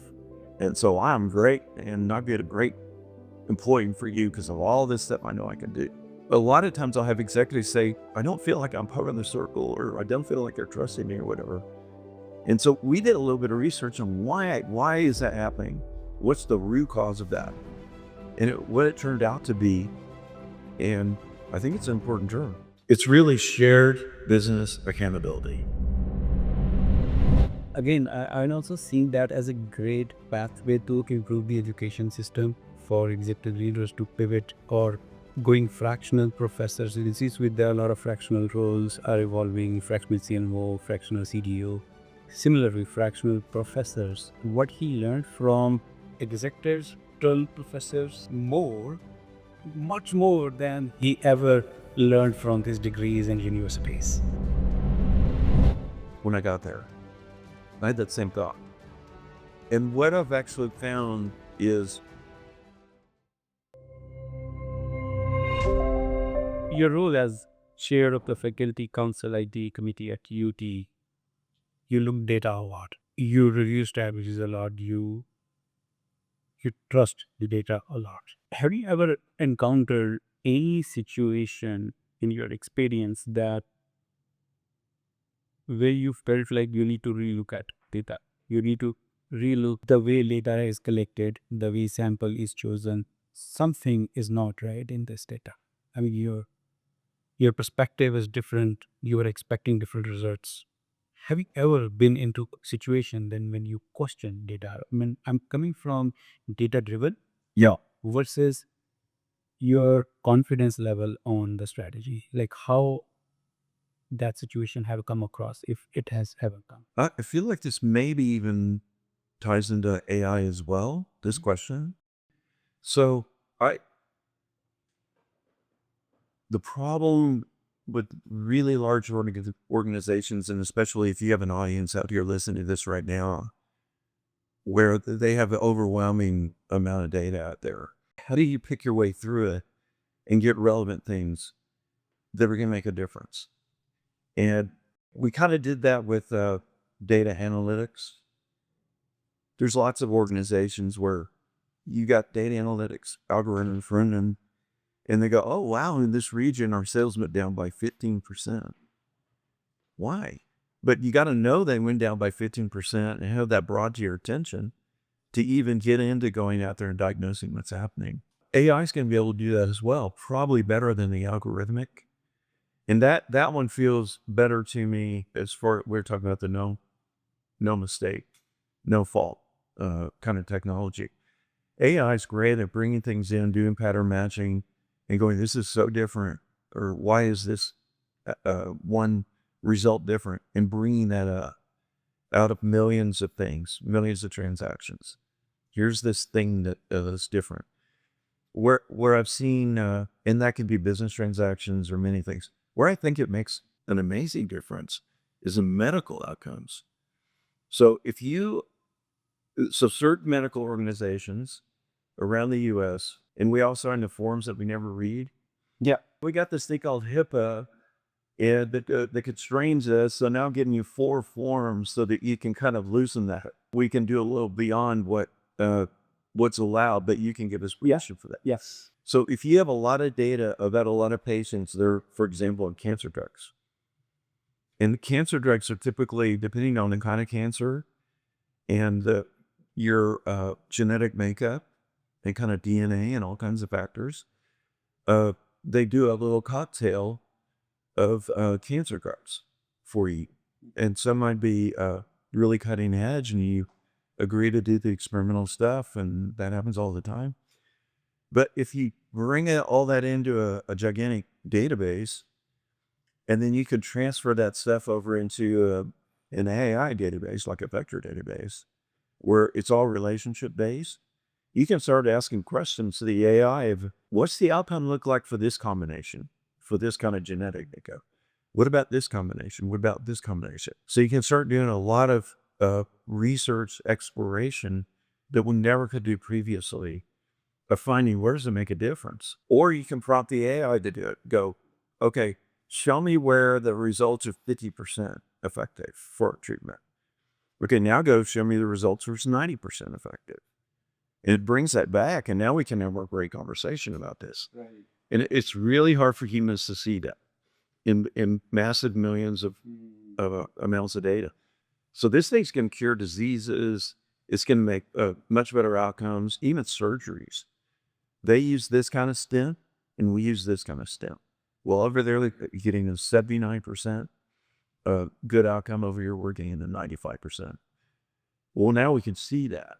And so I'm great, and I'd be a great employee for you because of all this stuff I know I can do. A lot of times I'll have executives say, I don't feel like I'm part of the circle, or I don't feel like they're trusting me or whatever. And so we did a little bit of research on why is that happening? What's the root cause of that? And what it turned out to be, and I think it's an important term, it's really shared business accountability. Again, I'm also seeing that as a great pathway to improve the education system for executive leaders to pivot or going fractional professors. You see, there are a lot of fractional roles are evolving, fractional CMO, fractional CDO. Similarly, fractional professors. What he learned from executives turned professors much more than he ever learned from his degrees and universities. When I got there, I had that same thought. And what I've actually found is Your role as chair of the faculty council IT committee at UT, you look data a lot. You review strategies a lot. You trust the data a lot. Have you ever encountered any situation in your experience that where you felt like you need to relook at data? You need to relook the way data is collected, the way sample is chosen. Something is not right in this data. I mean, your perspective is different. You are expecting different results. Have you ever been into a situation then when you question data? I mean, I'm coming from data driven versus your confidence level on the strategy. Like how that situation have come across, if it has ever come. I feel like this maybe even ties into AI as well, this question. So the problem with really large organizations, and especially if you have an audience out here listening to this right now, where they have an overwhelming amount of data out there, how do you pick your way through it and get relevant things that are going to make a difference? And we kind of did that with data analytics. There's lots of organizations where you got data analytics algorithms running, and they go, oh, wow, in this region, our sales went down by 15%. Why? But you got to know they went down by 15% and have that brought to your attention to even get into going out there and diagnosing what's happening. AI is going to be able to do that as well, probably better than the algorithmic. And that one feels better to me as far, we're talking about the no mistake, no fault kind of technology. AI is great at bringing things in, doing pattern matching, and going, this is so different, or why is this one result different, and bringing that up out of millions of things, millions of transactions. Here's this thing that is different. Where I've seen, and that could be business transactions or many things, where I think it makes an amazing difference is in medical outcomes. So certain medical organizations around the US, and we all sign the forms that we never read. Yeah. We got this thing called HIPAA, and that constrains us. So now I'm giving you 4 forms so that you can kind of loosen that. We can do a little beyond what's allowed, but you can give us permission for that. Yes. So if you have a lot of data about a lot of patients, they're, for example, in cancer drugs. And the cancer drugs are typically, depending on the kind of cancer and your genetic makeup and kind of DNA and all kinds of factors, they do a little cocktail of cancer drugs for you. And some might be really cutting edge, and you agree to do the experimental stuff, and that happens all the time. But if you bring all that into a gigantic database, and then you could transfer that stuff over into an AI database, like a vector database, where it's all relationship based, you can start asking questions to the AI of what's the outcome look like for this combination, for this kind of genetic makeup. What about this combination? What about this combination? So you can start doing a lot of research exploration that we never could do previously of finding where does it make a difference. Or you can prompt the AI to do it. Go, okay, show me where the results are 50% effective for a treatment. Okay, now go show me the results where it's 90% effective. And it brings that back, and now we can have a great conversation about this. Right. And it's really hard for humans to see that in massive millions of amounts of data. So this thing's going to cure diseases. It's going to make much better outcomes, even surgeries. They use this kind of stent, and we use this kind of stent. Well, over there, like, getting a 79% good outcome. Over here, we're getting a 95%. Well, now we can see that.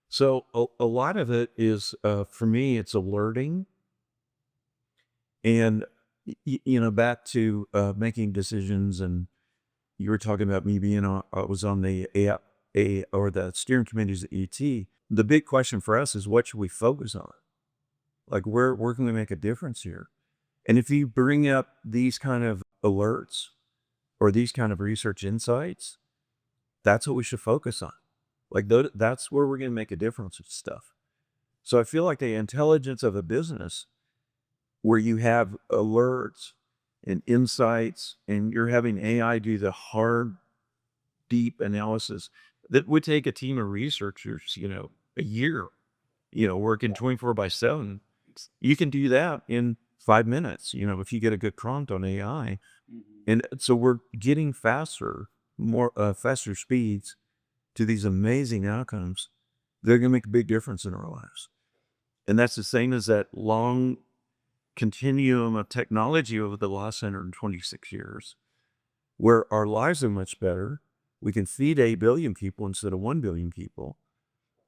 So a lot of it is, for me, it's alerting. And, back to making decisions, and you were talking about me being I was on the or the steering committees at UT. The big question for us is, what should we focus on? Like, where can we make a difference here? And if you bring up these kind of alerts or these kind of research insights, that's what we should focus on. Like, that's where we're going to make a difference with stuff. So I feel like the intelligence of a business where you have alerts and insights and you're having AI do the hard, deep analysis that would take a team of researchers, a year, working 24/7. You can do that in 5 minutes, if you get a good prompt on AI. And so we're getting faster speeds to these amazing outcomes. They're going to make a big difference in our lives. And that's the same as that long continuum of technology over the last 126 years, where our lives are much better. We can feed 8 billion people instead of 1 billion people.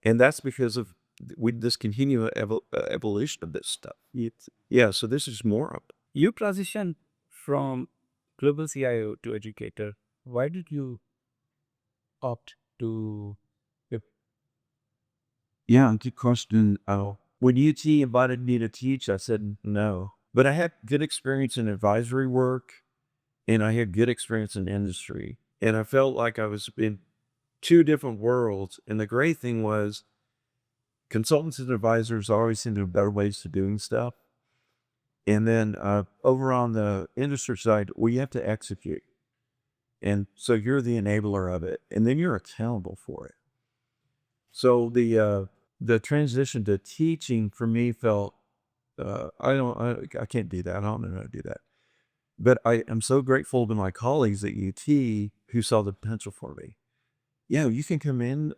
And that's because of this continual evolution of this stuff. So this is more of it. You transitioned from global CIO to educator. Why did you opt to? Yeah, good question. When UT invited me to teach, I said no. But I had good experience in advisory work, and I had good experience in industry. And I felt like I was in 2 different worlds. And the great thing was, consultants and advisors always seem to have better ways to doing stuff. And then over on the industry side, we have to execute. And so you're the enabler of it, and then you're accountable for it. So the transition to teaching for me felt, I can't do that. I don't know how to do that. But I am so grateful to my colleagues at UT who saw the potential for me. Yeah, you can come in.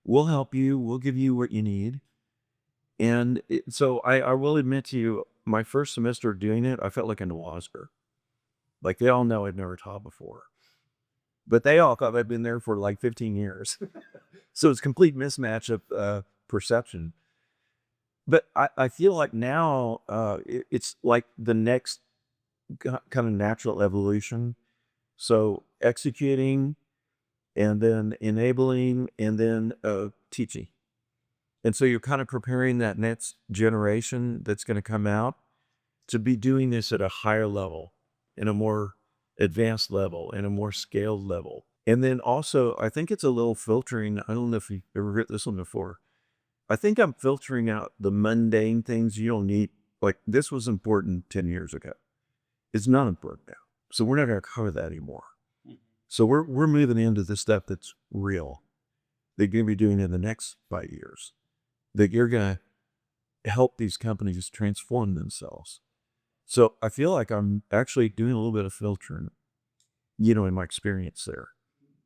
We'll help you. We'll give you what you need. And so I will admit to you, my first semester doing it, I felt like an imposter. Like, they all know I'd never taught before. But they all thought I'd been there for like 15 years. So it's a complete mismatch of perception. But I feel like now it's like the next kind of natural evolution. So executing, and then enabling, and then teaching. And so you're kind of preparing that next generation that's going to come out to be doing this at a higher level, in a more advanced level, in a more scaled level. And then also, I think it's a little filtering. I don't know if you've ever heard this one before. I think I'm filtering out the mundane things you don't need. Like, this was important 10 years ago. It's not important now. So we're not going to cover that anymore. So we're moving into the stuff that's real. They're going to be doing in the next 5 years. That you're going to help these companies transform themselves. So I feel like I'm actually doing a little bit of filtering, in my experience there.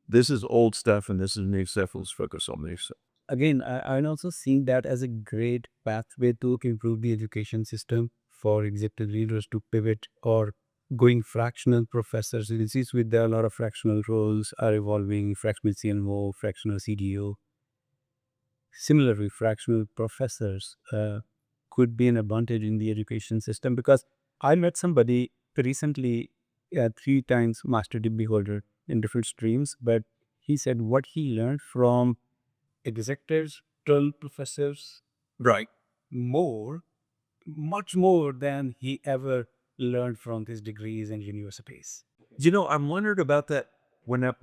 This is old stuff and this is new stuff. Let's focus on new stuff. Again, I'm also seeing that as a great pathway to improve the education system for executive leaders to pivot, or going fractional professors. You see, there are a lot of fractional roles are evolving, fractional CMO, fractional CDO. Similarly, fractional professors could be an advantage in the education system, because I met somebody recently, 3 times master degree holder in different streams, but he said what he learned from executives, 12 professors, Right. much more than he ever learned from these degrees and universities? I'm wondering about that when I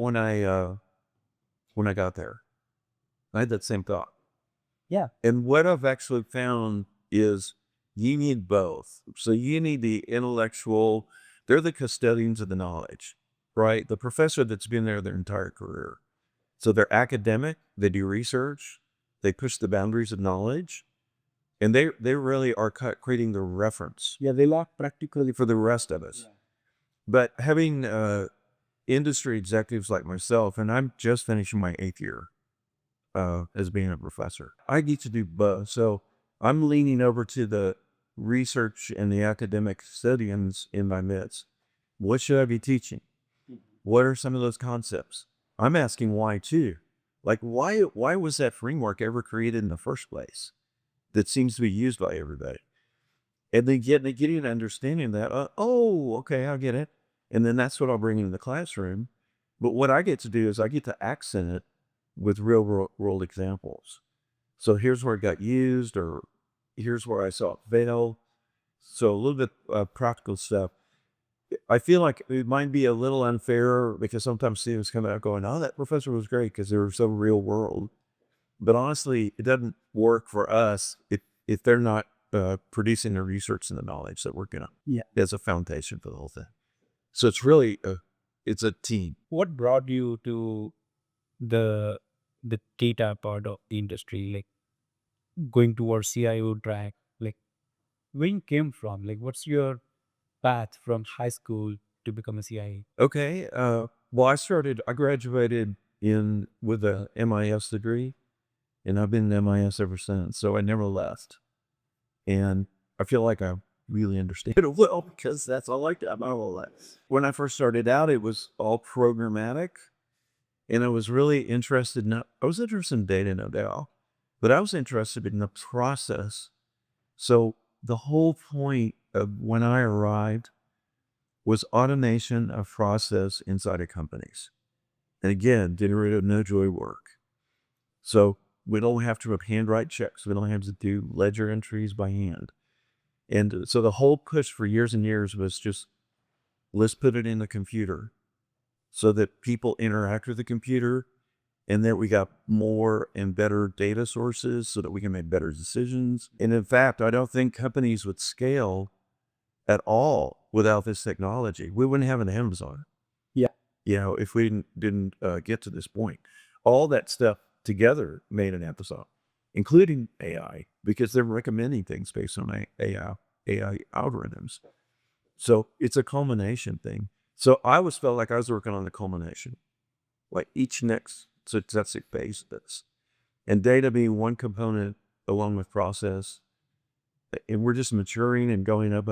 got there. I had that same thought. Yeah. And what I've actually found is you need both. So you need the intellectual, they're the custodians of the knowledge, right? The professor that's been there their entire career. So they're academic, they do research, they push the boundaries of knowledge, and they really are creating the reference. Yeah, they lock practically for the rest of us. But having industry executives like myself, and I'm just finishing my 8th year as being a professor, I get to do both. So I'm leaning over to the research and the academic custodians in my midst. What should I be teaching? What are some of those concepts? I'm asking why too. Like why was that framework ever created in the first place that seems to be used by everybody? And they getting an understanding that, okay, I get it. And then that's what I'll bring into the classroom. But what I get to do is I get to accent it with real world examples. So here's where it got used, or here's where I saw it fail. So a little bit of practical stuff. I feel like it might be a little unfair because sometimes students come out going, oh, that professor was great because they were so real world. But honestly, it doesn't work for us if they're not producing the research and the knowledge that we're gonna as a foundation for the whole thing. So it's really it's a team. What brought you to the data part of the industry, like going towards CIO track? Like, where you came from? Like, what's your path from high school to become a CIA? Okay. Well, I graduated with a MIS degree, and I've been in MIS ever since. So I never left. And I feel like I really understand it well because that's all I did my whole life. When I first started out, it was all programmatic. And I was really interested I was interested in data, no doubt, but I was interested in the process. So the whole point of when I arrived was automation of process inside of companies. And again, generative no joy work. So we don't have to handwrite checks. We don't have to do ledger entries by hand. And so the whole push for years and years was just, let's put it in the computer so that people interact with the computer, and that we got more and better data sources so that we can make better decisions. And in fact, I don't think companies would scale at all without this technology. We wouldn't have an Amazon. Yeah. If we didn't get to this point. All that stuff together made an Amazon, including AI, because they're recommending things based on AI algorithms. So it's a culmination thing. So I always felt like I was working on the culmination, like each next successive phase of this. And data being one component along with process. And we're just maturing and going up.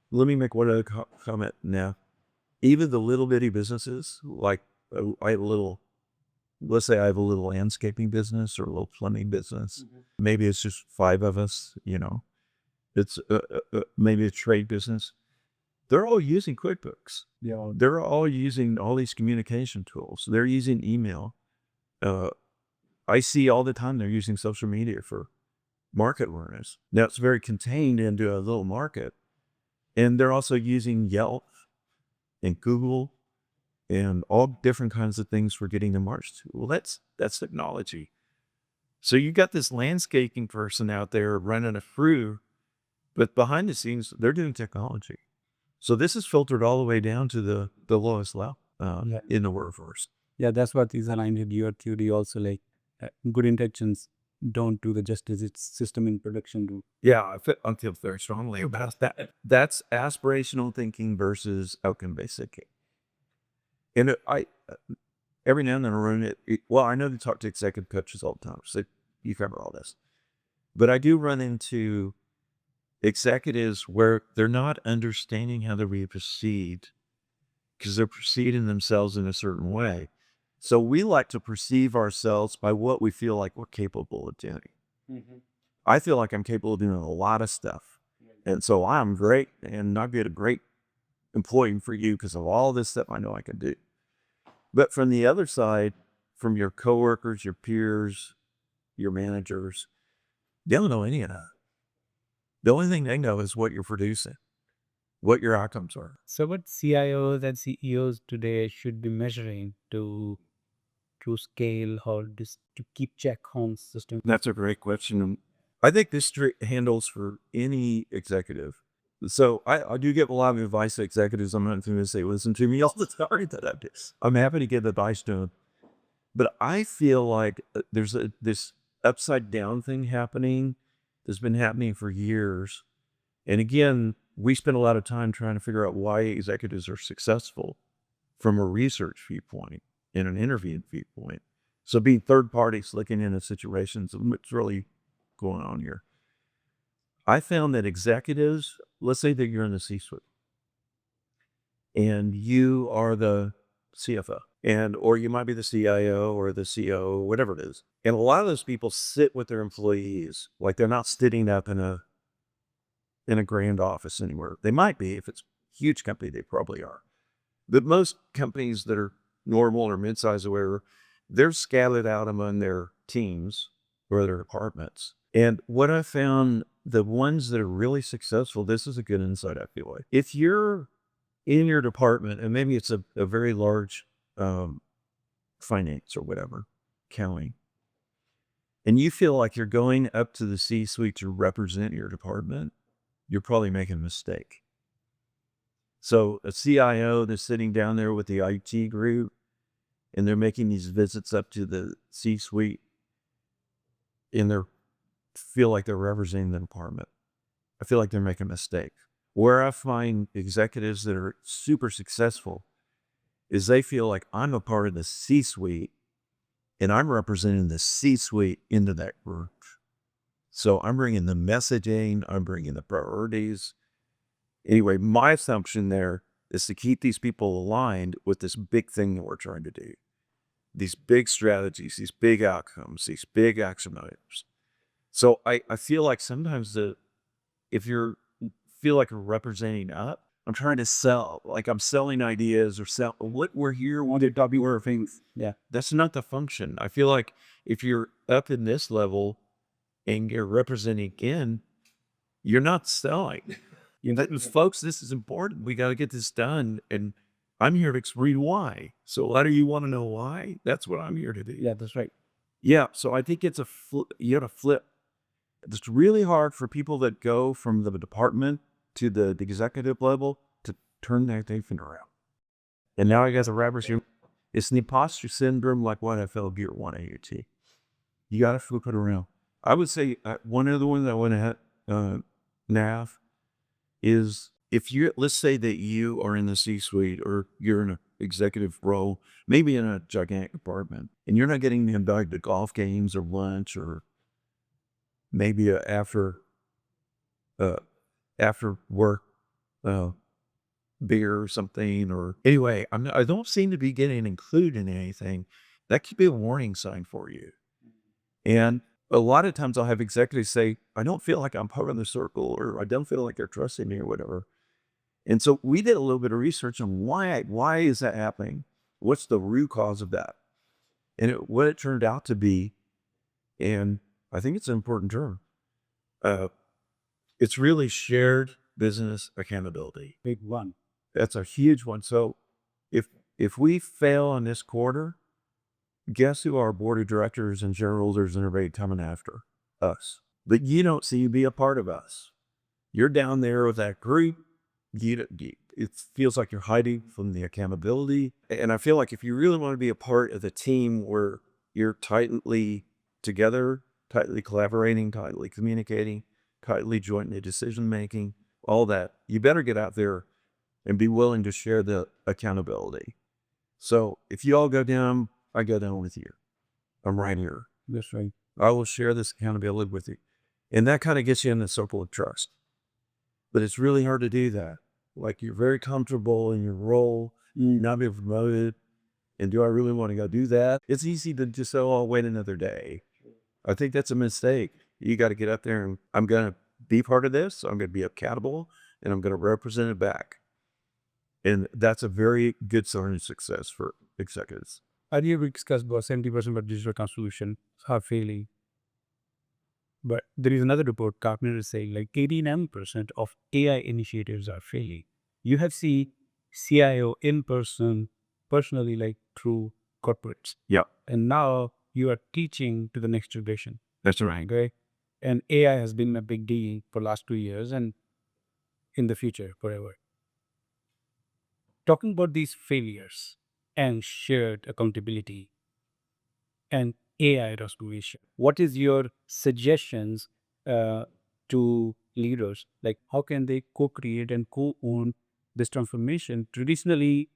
Let me make one other comment now. Even the little bitty businesses, like I have let's say I have a little landscaping business or a little plumbing business. Maybe it's just 5 of us, it's maybe a trade business. They're all using QuickBooks. They're all using all these communication tools. They're using email. I see all the time they're using social media for market awareness. Now it's very contained into a little market. And they're also using Yelp and Google and all different kinds of things for getting the marks to. Well, that's technology. So you got this landscaping person out there running a crew, but behind the scenes, they're doing technology. So this is filtered all the way down to the lowest level in the workforce. Yeah, that's what is aligned with your theory also, like good intentions don't do the justice its system in production do. Yeah, I feel very strongly about that. That's aspirational thinking versus outcome-based thinking. And every now and then I run it. Well, I know they talk to executive coaches all the time, so you cover all this. But I do run into executives where they're not understanding how to be perceived because they're perceiving themselves in a certain way. So we like to perceive ourselves by what we feel like we're capable of doing. I feel like I'm capable of doing a lot of stuff. And so I'm great, and I'd be a great employee for you because of all this stuff I know I can do. But from the other side, from your coworkers, your peers, your managers, they don't know any of that. The only thing they know is what you're producing. what your outcomes are. So what CIOs and CEOs today should be measuring to scale or just to keep check on system? That's a great question. I think this handles for any executive. So I do give a lot of advice to executives. I'm not going to say listen to me all the time. I'm happy to give advice to them. But I feel like there's this upside down thing happening that's been happening for years. And again, we spend a lot of time trying to figure out why executives are successful from a research viewpoint and an interview viewpoint. So being third parties looking into situations, what's really going on here. I found that executives, let's say that you're in the C-suite and you are the CFO or you might be the CIO or the CO, whatever it is. And a lot of those people sit with their employees, like they're not sitting up in a grand office anywhere. They might be, if it's a huge company, they probably are. But most companies that are normal or mid-sized or whatever, they're scattered out among their teams or their departments. And what I found, the ones that are really successful, this is a good insight, I feel like. If you're in your department, and maybe it's a very large finance or whatever, accounting, and you feel like you're going up to the C-suite to represent your department, you're probably making a mistake. So a CIO that's sitting down there with the IT group, and they're making these visits up to the C-suite, and they feel like they're representing the department. I feel like they're making a mistake. Where I find executives that are super successful is they feel like I'm a part of the C-suite, and I'm representing the C-suite into that group. So I'm bringing the messaging, I'm bringing the priorities. Anyway, my assumption there is to keep these people aligned with this big thing that we're trying to do. These big strategies, these big outcomes, these big action items. So I feel like sometimes if you feel like you're representing up, I'm trying to sell, like I'm selling ideas or sell what we're here, what did we're things. Yeah. That's not the function. I feel like if you're up in this level and you're representing in, you're not selling. Folks, this is important. We got to get this done. And I'm here to explain why. So why do you want to know why? That's what I'm here to do. Yeah, that's right. Yeah. So I think it's you have to flip. It's really hard for people that go from the department to the executive level to turn that thing around. And now I got the rappers here. It's the imposter syndrome like what I felt year one at UT. You got to flip it around. I would say one other one that I want to have, Nav, is if let's say that you are in the C-suite or you're in an executive role, maybe in a gigantic department, and you're not getting invited to golf games or lunch or maybe after work beer or something, or anyway, I don't seem to be getting included in anything. That could be a warning sign for you. And a lot of times I'll have executives say, I don't feel like I'm part of the circle, or I don't feel like they're trusting me or whatever. And so we did a little bit of research on why is that happening? What's the root cause of that? And what it turned out to be, and I think it's an important term, it's really shared business accountability. Big one. That's a huge one. So if we fail on this quarter, guess who our board of directors and shareholders and everybody coming after? Us. But you don't see you be a part of us. You're down there with that group. It feels like you're hiding from the accountability. And I feel like if you really want to be a part of the team where you're tightly together, tightly collaborating, tightly communicating, tightly jointly decision-making, all that, you better get out there and be willing to share the accountability. So if you all go down, I go down with you. I'm right here. That's right. I will share this accountability with you. And that kind of gets you in the circle of trust. But it's really hard to do that. Like you're very comfortable in your role, not being promoted. And do I really want to go do that? It's easy to just say, oh, I'll wait another day. I think that's a mistake. You got to get up there and I'm going to be part of this. I'm going to be accountable and I'm going to represent it back. And that's a very good sign of success for executives. Earlier we discussed about 70% of digital transformation are failing. But there is another report, Gartner is saying like 89% of AI initiatives are failing. You have seen CIO in person, personally, like through corporates. Yeah, And now you are teaching to the next generation. that's right. Okay. And AI has been a big deal for last 2 years and in the future forever. Talking about these failures and shared accountability and AI restoration, what is your suggestions to leaders? Like how can they co-create and co-own this transformation? Traditionally,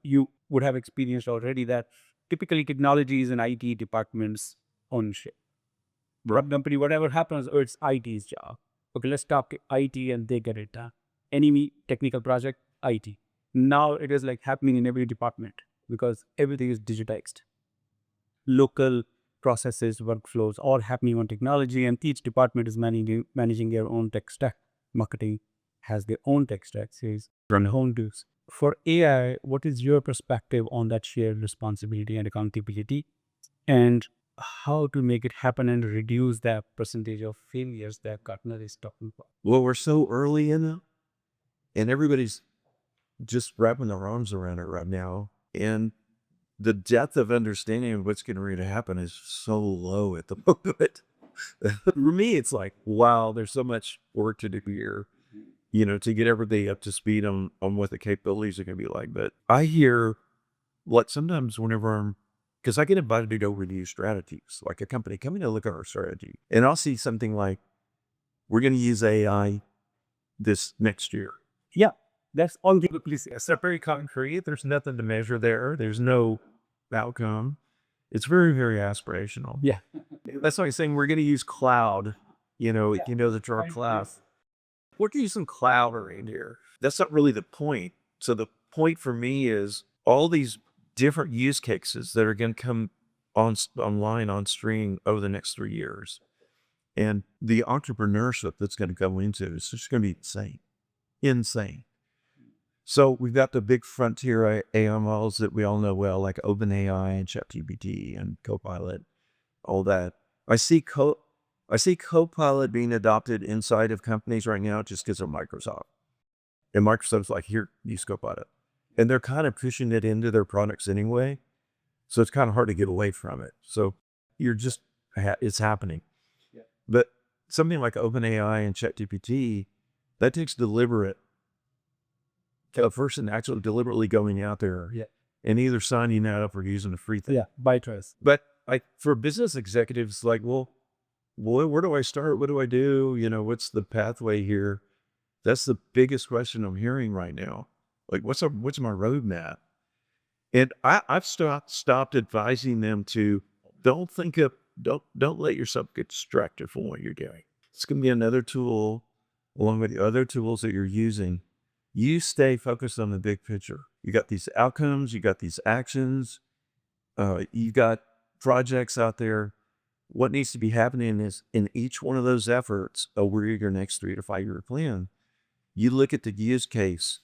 you would have experienced already that typically technologies and IT departments ownership. One company, whatever happens, oh, it's IT's job. Okay, let's talk IT and they get it done. Any technical project, IT. Now it is like happening in every department because everything is digitized. Local processes, workflows, all happening on technology, and each department is managing their own tech stack. Marketing has their own tech stack, says run home dues. For AI, what is your perspective on that shared responsibility and accountability? And how to make it happen and reduce that percentage of failures that Gartner is talking about? Well, we're so early in it, and everybody's just wrapping their arms around it right now. And the depth of understanding of what's going to happen is so low at the moment. For me, it's like, wow, there's so much work to do here, to get everybody up to speed on what the capabilities are going to be like. But I hear, like, sometimes whenever because I get invited to go review strategies, like a company coming to look at our strategy, and I'll see something like, we're going to use AI this next year. Yeah, that's all the police. It's not very concrete. There's nothing to measure there. There's no outcome. It's very, very aspirational. Yeah. That's like saying we're going to use cloud, the term cloud. We're using cloud around here. That's not really the point. So the point for me is all these different use cases that are going to come online on stream over the next 3 years. And the entrepreneurship that's going to go into it is just going to be insane. So we've got the big frontier AI models that we all know well, like OpenAI and ChatGPT and Copilot, all that. I see Copilot being adopted inside of companies right now just because of Microsoft. And Microsoft's like, here, use Copilot. And they're kind of pushing it into their products anyway. So it's kind of hard to get away from it. So it's happening. Yeah. But something like OpenAI and ChatGPT, that takes deliberate. A person actually deliberately going out there and either signing that up or using a free thing. Yeah, by trust. But for business executives, like, well, where do I start? What do I do? What's the pathway here? That's the biggest question I'm hearing right now. Like, what's my roadmap? And I've stopped advising them to don't let yourself get distracted from what you're doing. It's going to be another tool along with the other tools that you're using. You stay focused on the big picture. You got these outcomes, you got these actions, you got projects out there. What needs to be happening is in each one of those efforts over your next 3 to 5 year plan, you look at the use case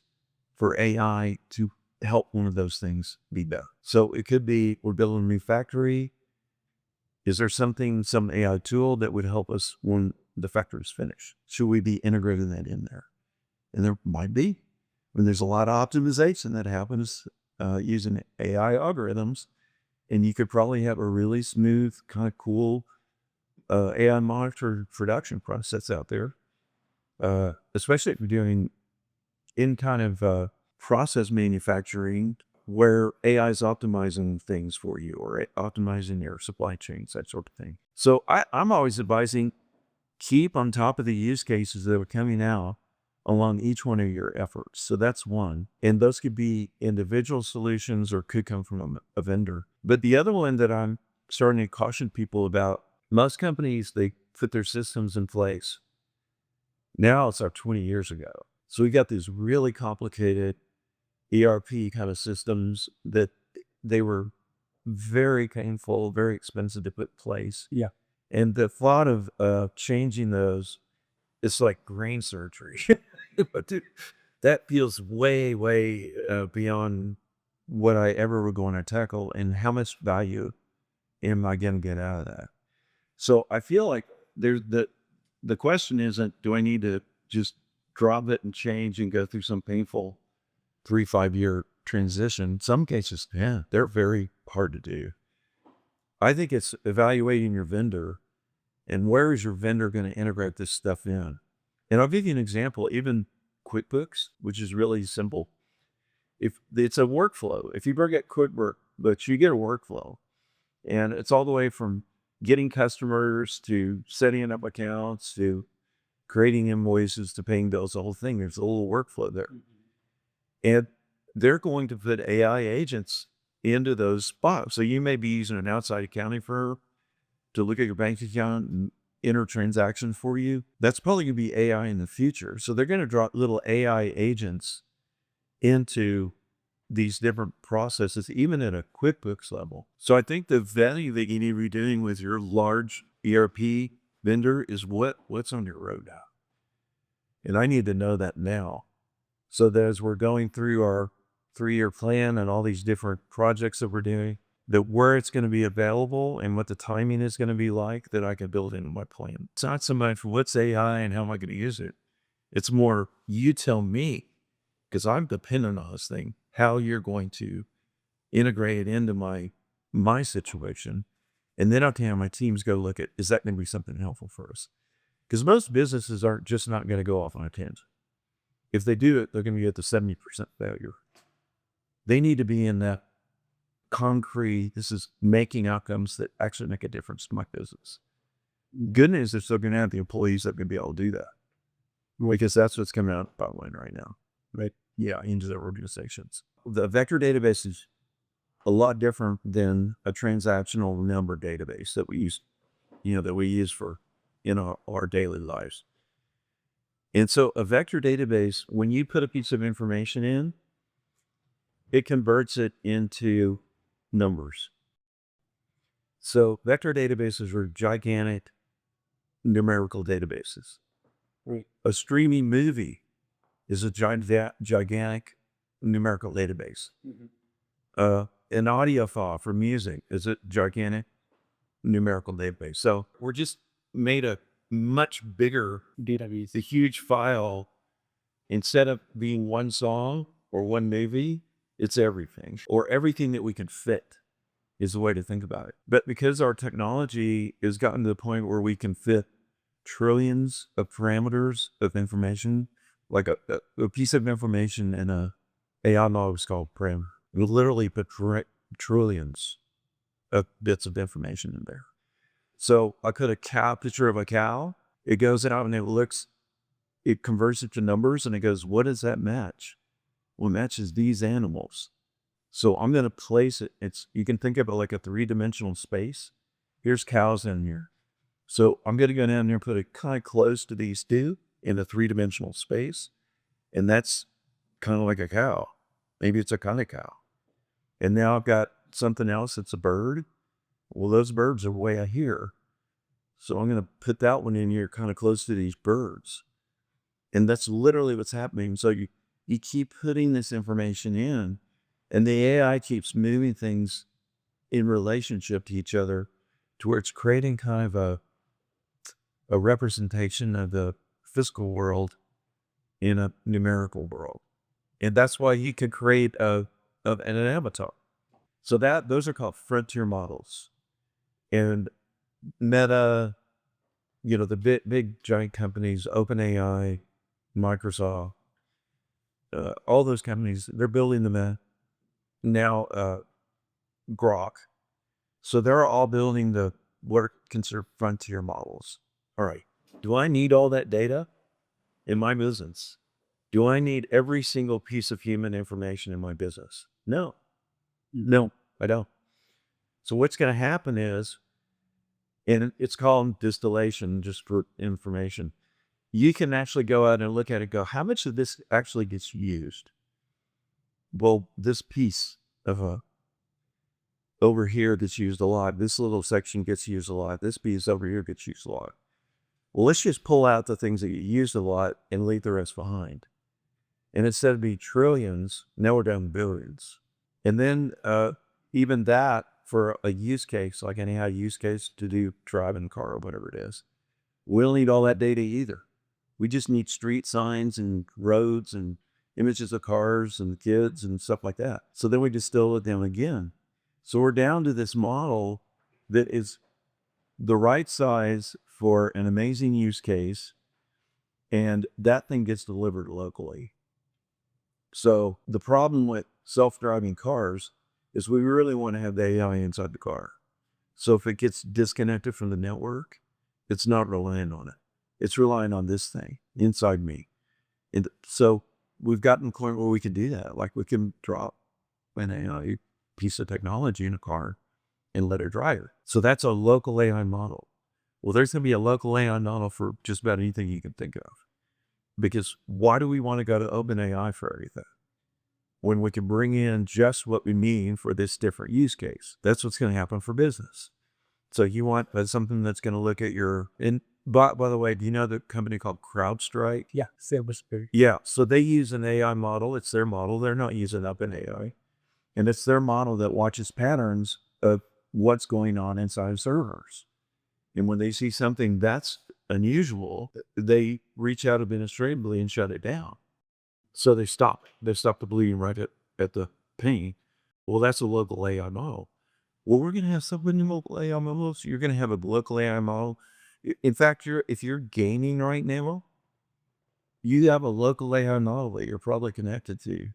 for AI to help one of those things be better. So it could be we're building a new factory. Is there some AI tool that would help us when the factory is finished? Should we be integrating that in there? And there might be. When there's a lot of optimization that happens using AI algorithms, and you could probably have a really smooth, kind of cool AI monitored production process out there, especially if you're doing in kind of process manufacturing where AI is optimizing things for you or optimizing your supply chains, that sort of thing. So I'm always advising, keep on top of the use cases that are coming out along each one of your efforts. So that's one. And those could be individual solutions or could come from a vendor. But the other one that I'm starting to caution people about, most companies, they put their systems in place. Now it's like 20 years ago. So we got these really complicated ERP kind of systems that they were very painful, very expensive to put in place. Yeah. And the thought of changing those, it's like brain surgery. But dude, that feels way, way beyond what I ever would going to tackle, and how much value am I going to get out of that? So I feel like the question isn't, do I need to just drop it and change and go through some painful 3-5 year transition? In some cases, yeah, they're very hard to do. I think it's evaluating your vendor and where is your vendor going to integrate this stuff in. And I'll give you an example, even QuickBooks, which is really simple. If it's a workflow, if you bring up QuickBooks, you get a workflow, and it's all the way from getting customers to setting up accounts to creating invoices to paying bills, the whole thing. There's a little workflow there. And they're going to put AI agents into those spots. So you may be using an outside accounting firm to look at your bank account and enter transactions for you. That's probably going to be AI in the future. So they're going to drop little AI agents into these different processes, even at a QuickBooks level. So I think the value that you need to be doing with your large ERP vendor is what's on your roadmap. And I need to know that now, so that as we're going through our 3-year plan and all these different projects that we're doing, that where it's going to be available and what the timing is going to be like, that I can build into my plan. It's not so much what's AI and how am I going to use it. It's more, you tell me, because I'm dependent on this thing, how you're going to integrate it into my situation. And then I'll tell my teams go look at, is that going to be something helpful for us? Because most businesses aren't just not going to go off on a tangent. If they do it, they're going to be at the 70% failure. They need to be in that concrete, this is making outcomes that actually make a difference to my business. Good news is they're going to have the employees that are going to be able to do that. Because that's what's coming out of the pipeline right now. Right? Yeah, into their organizations. The vector database is a lot different than a transactional number database that we use for our daily lives. And so a vector database, when you put a piece of information in, it converts it into numbers. So vector databases are gigantic numerical databases. Right. A streaming movie is a gigantic numerical database. Mm-hmm. An audio file for music is a gigantic numerical database. So we're just made a much bigger database. The huge file, instead of being one song or one movie, it's everything, or everything that we can fit is the way to think about it. But because our technology has gotten to the point where we can fit trillions of parameters of information, like a piece of information in a AI model is called parameter. We literally put trillions of bits of information in there. So I put a picture of a cow. It goes out and it converts it to numbers, and it goes, what does that match? Well, it matches these animals. So I'm going to place it. You can think of it like a 3-dimensional space. Here's cows in here. So I'm going to go down there and put it kind of close to these two in a 3-dimensional space. And that's kind of like a cow. Maybe it's a kind of cow. And now I've got something else that's a bird. Well, those birds are way out here. So I'm going to put that one in here kind of close to these birds. And that's literally what's happening. So you keep putting this information in, and the AI keeps moving things in relationship to each other to where it's creating kind of a representation of the physical world in a numerical world. And that's why you could create an avatar. So those are called frontier models. And Meta, the big giant companies, OpenAI, Microsoft, all those companies, they're building them now Grok. So they're all building what are considered frontier models. All right. Do I need all that data in my business? Do I need every single piece of human information in my business? No, I don't. So what's going to happen is, and it's called distillation, just for information. You can actually go out and look at it and go, how much of this actually gets used? Well, this piece of over here gets used a lot. This little section gets used a lot. This piece over here gets used a lot. Well, let's just pull out the things that get used a lot and leave the rest behind. And instead of being trillions, now we're down to billions. And then even that for a use case, like any use case to do driving a car or whatever it is, We don't need all that data either. We just need street signs and roads and images of cars and kids and stuff like that. So then we distill it down again. So we're down to this model that is the right size for an amazing use case, and that thing gets delivered locally. So the problem with self-driving cars is we really want to have the AI inside the car. So if it gets disconnected from the network, it's not relying on it. It's relying on this thing inside me. And so we've gotten to the point where we can do that. Like we can drop an AI piece of technology in a car and let it drive it. So that's a local AI model. Well, there's going to be a local AI model for just about anything you can think of. Because why do we want to go to OpenAI for everything when we can bring in just what we need for this different use case? That's what's going to happen for business. So you want something that's going to look at your, and by the way, do you know the company called CrowdStrike? Yeah, cybersecurity. Yeah. So they use an AI model. It's their model. They're not using OpenAI. And it's their model that watches patterns of what's going on inside servers. And when they see something that's unusual, they reach out administratively and shut it down. So they stop. They stop the bleeding right at the pain. Well, that's a local AI model. Well, we're going to have some local AI models. You're going to have a local AI model. In fact, if you're gaming right now, you have a local AI model that you're probably connected to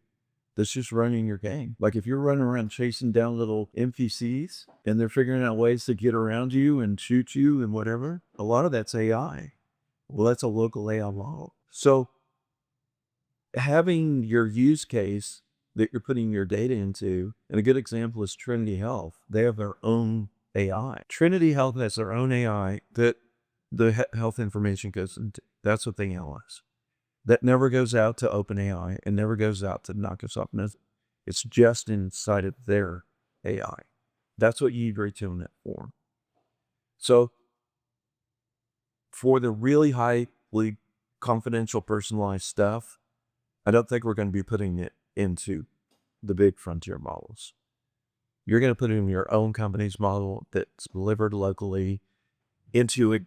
that's just running your game. Like if you're running around chasing down little NPCs and they're figuring out ways to get around you and shoot you and whatever, a lot of that's AI. Well, that's a local AI model. So having your use case that you're putting your data into, and a good example is Trinity Health. They have their own AI. Trinity Health has their own AI that the health information goes into. That's what they analyze. That never goes out to OpenAI and never goes out to Microsoft. It's just inside of their AI. That's what you retune it for. So for the really highly confidential, personalized stuff, I don't think we're going to be putting it into the big frontier models. You're going to put it in your own company's model that's delivered locally into a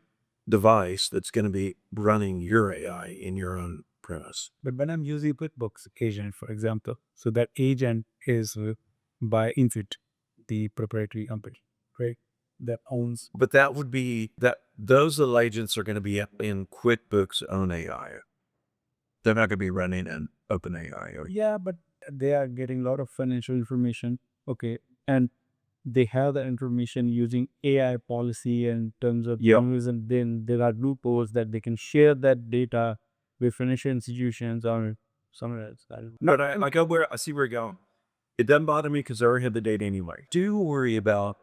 device that's going to be running your AI in your own premise. But when I'm using QuickBooks agent, for example, so that agent is by Infit, the proprietary company, right? That owns. But that would be that those little agents are going to be in QuickBooks' own AI. They're not going to be running an OpenAI. Yeah, but they are getting a lot of financial information. Okay. And they have the information using AI policy in terms of terms, and then there are loopholes that they can share that data with financial institutions or somewhere else. No, I see where you're going. It doesn't bother me because I already have the data anyway. Do worry about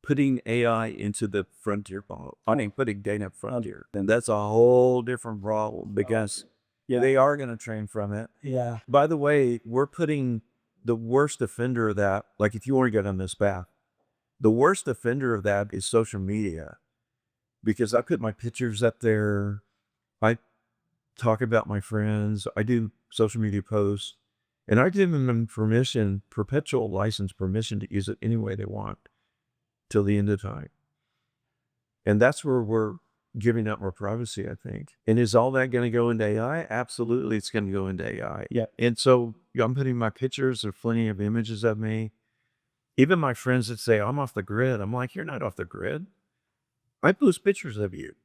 putting AI into the frontier model. I mean, putting data in frontier. Then that's a whole different problem because they are going to train from it. Yeah. By the way, we're putting the worst offender of that, like if you want to get on this path, the worst offender of that is social media, because I put my pictures up there. I talk about my friends. I do social media posts, and I give them permission, perpetual license permission to use it any way they want till the end of time. And that's where we're giving up more privacy, I think. And is all that going to go into AI? Absolutely, it's going to go into AI. Yeah. And so I'm putting my pictures, there's plenty of images of me. Even my friends that say I'm off the grid, I'm like, you're not off the grid. I post pictures of you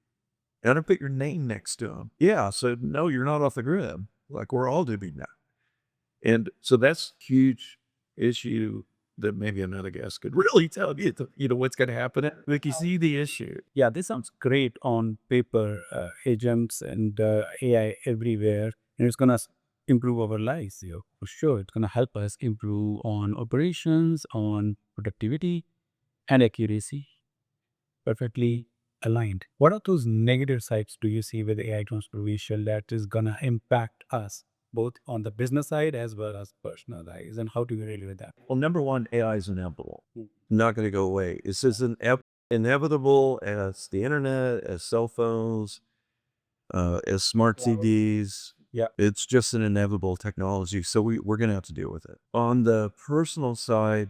and I put your name next to them. Yeah, so no, you're not off the grid. Like we're all doing that. And so that's a huge issue that maybe another guest could really tell you, what's going to happen. Like you see the issue. Yeah, this sounds great on paper, agents and AI everywhere. And it's going to improve our lives, for sure. It's going to help us improve on operations, on productivity and accuracy. Perfectly aligned. What are those negative sides do you see with AI transformation that is going to impact us, both on the business side as well as personal lives? And how do you deal with that? Well, number one, AI is inevitable. Not going to go away. It's as inevitable as the internet, as cell phones, as smart TVs. Yeah. It's just an inevitable technology. So we're going to have to deal with it. On the personal side,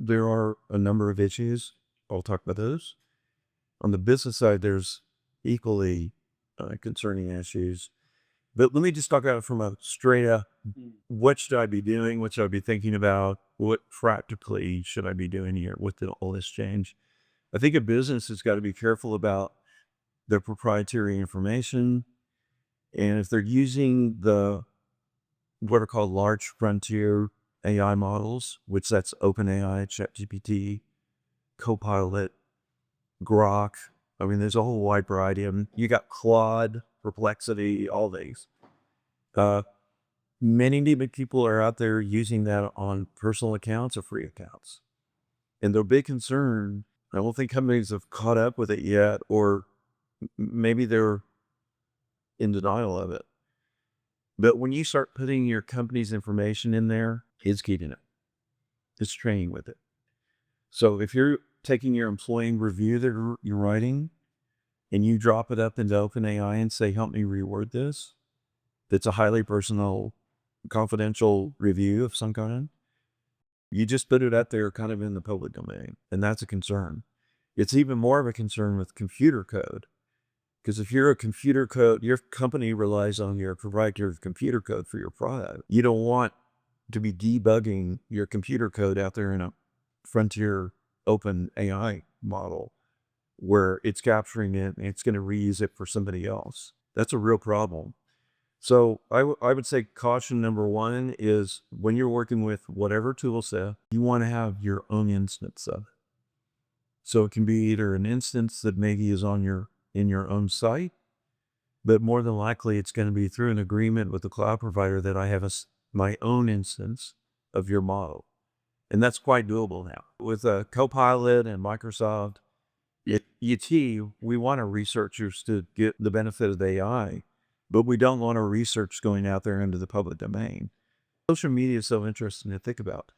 there are a number of issues. I'll talk about those. On the business side, there's equally concerning issues. But let me just talk about it from a straight up, what should I be doing? What should I be thinking about? What practically should I be doing here with all this change? I think a business has got to be careful about their proprietary information. And if they're using what are called large frontier AI models, which that's OpenAI, ChatGPT, Copilot, Grok. I mean, there's a whole wide variety of them. You got Claude, Perplexity, all these. Many people are out there using that on personal accounts or free accounts. And their big concern, I don't think companies have caught up with it yet, or maybe they're in denial of it. But when you start putting your company's information in there, it's keeping it. It's training with it. So if you're taking your employee review that you're writing and you drop it up into OpenAI and say, help me reword this, that's a highly personal, confidential review of some kind, you just put it out there kind of in the public domain. And that's a concern. It's even more of a concern with computer code. Because if you're a computer code, your company relies on your proprietary computer code for your product. You don't want to be debugging your computer code out there in a frontier open AI model where it's capturing it and it's going to reuse it for somebody else. That's a real problem. So I would say caution number one is when you're working with whatever tool set, you want to have your own instance of it. So it can be either an instance that maybe is in your own site, but more than likely it's going to be through an agreement with the cloud provider that I have my own instance of your model. And that's quite doable now. With Copilot and Microsoft, at UT, we want our researchers to get the benefit of the AI, but we don't want our research going out there into the public domain. Social media is so interesting to think about.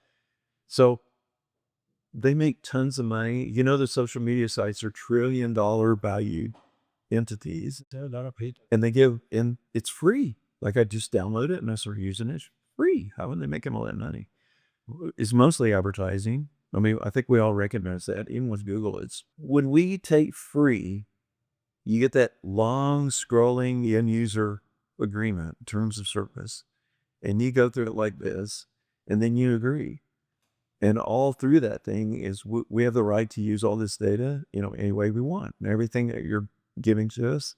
So they make tons of money. You know, the social media sites are $1 trillion valued entities. And it's free. Like I just download it and I start using it. It's free. How would they make them all that money? It's mostly advertising. I mean, I think we all recognize that. Even with Google, it's when we take free, you get that long scrolling end user agreement, terms of service, and you go through it like this, and then you agree. And all through that thing is we have the right to use all this data, any way we want. And everything that you're giving to us,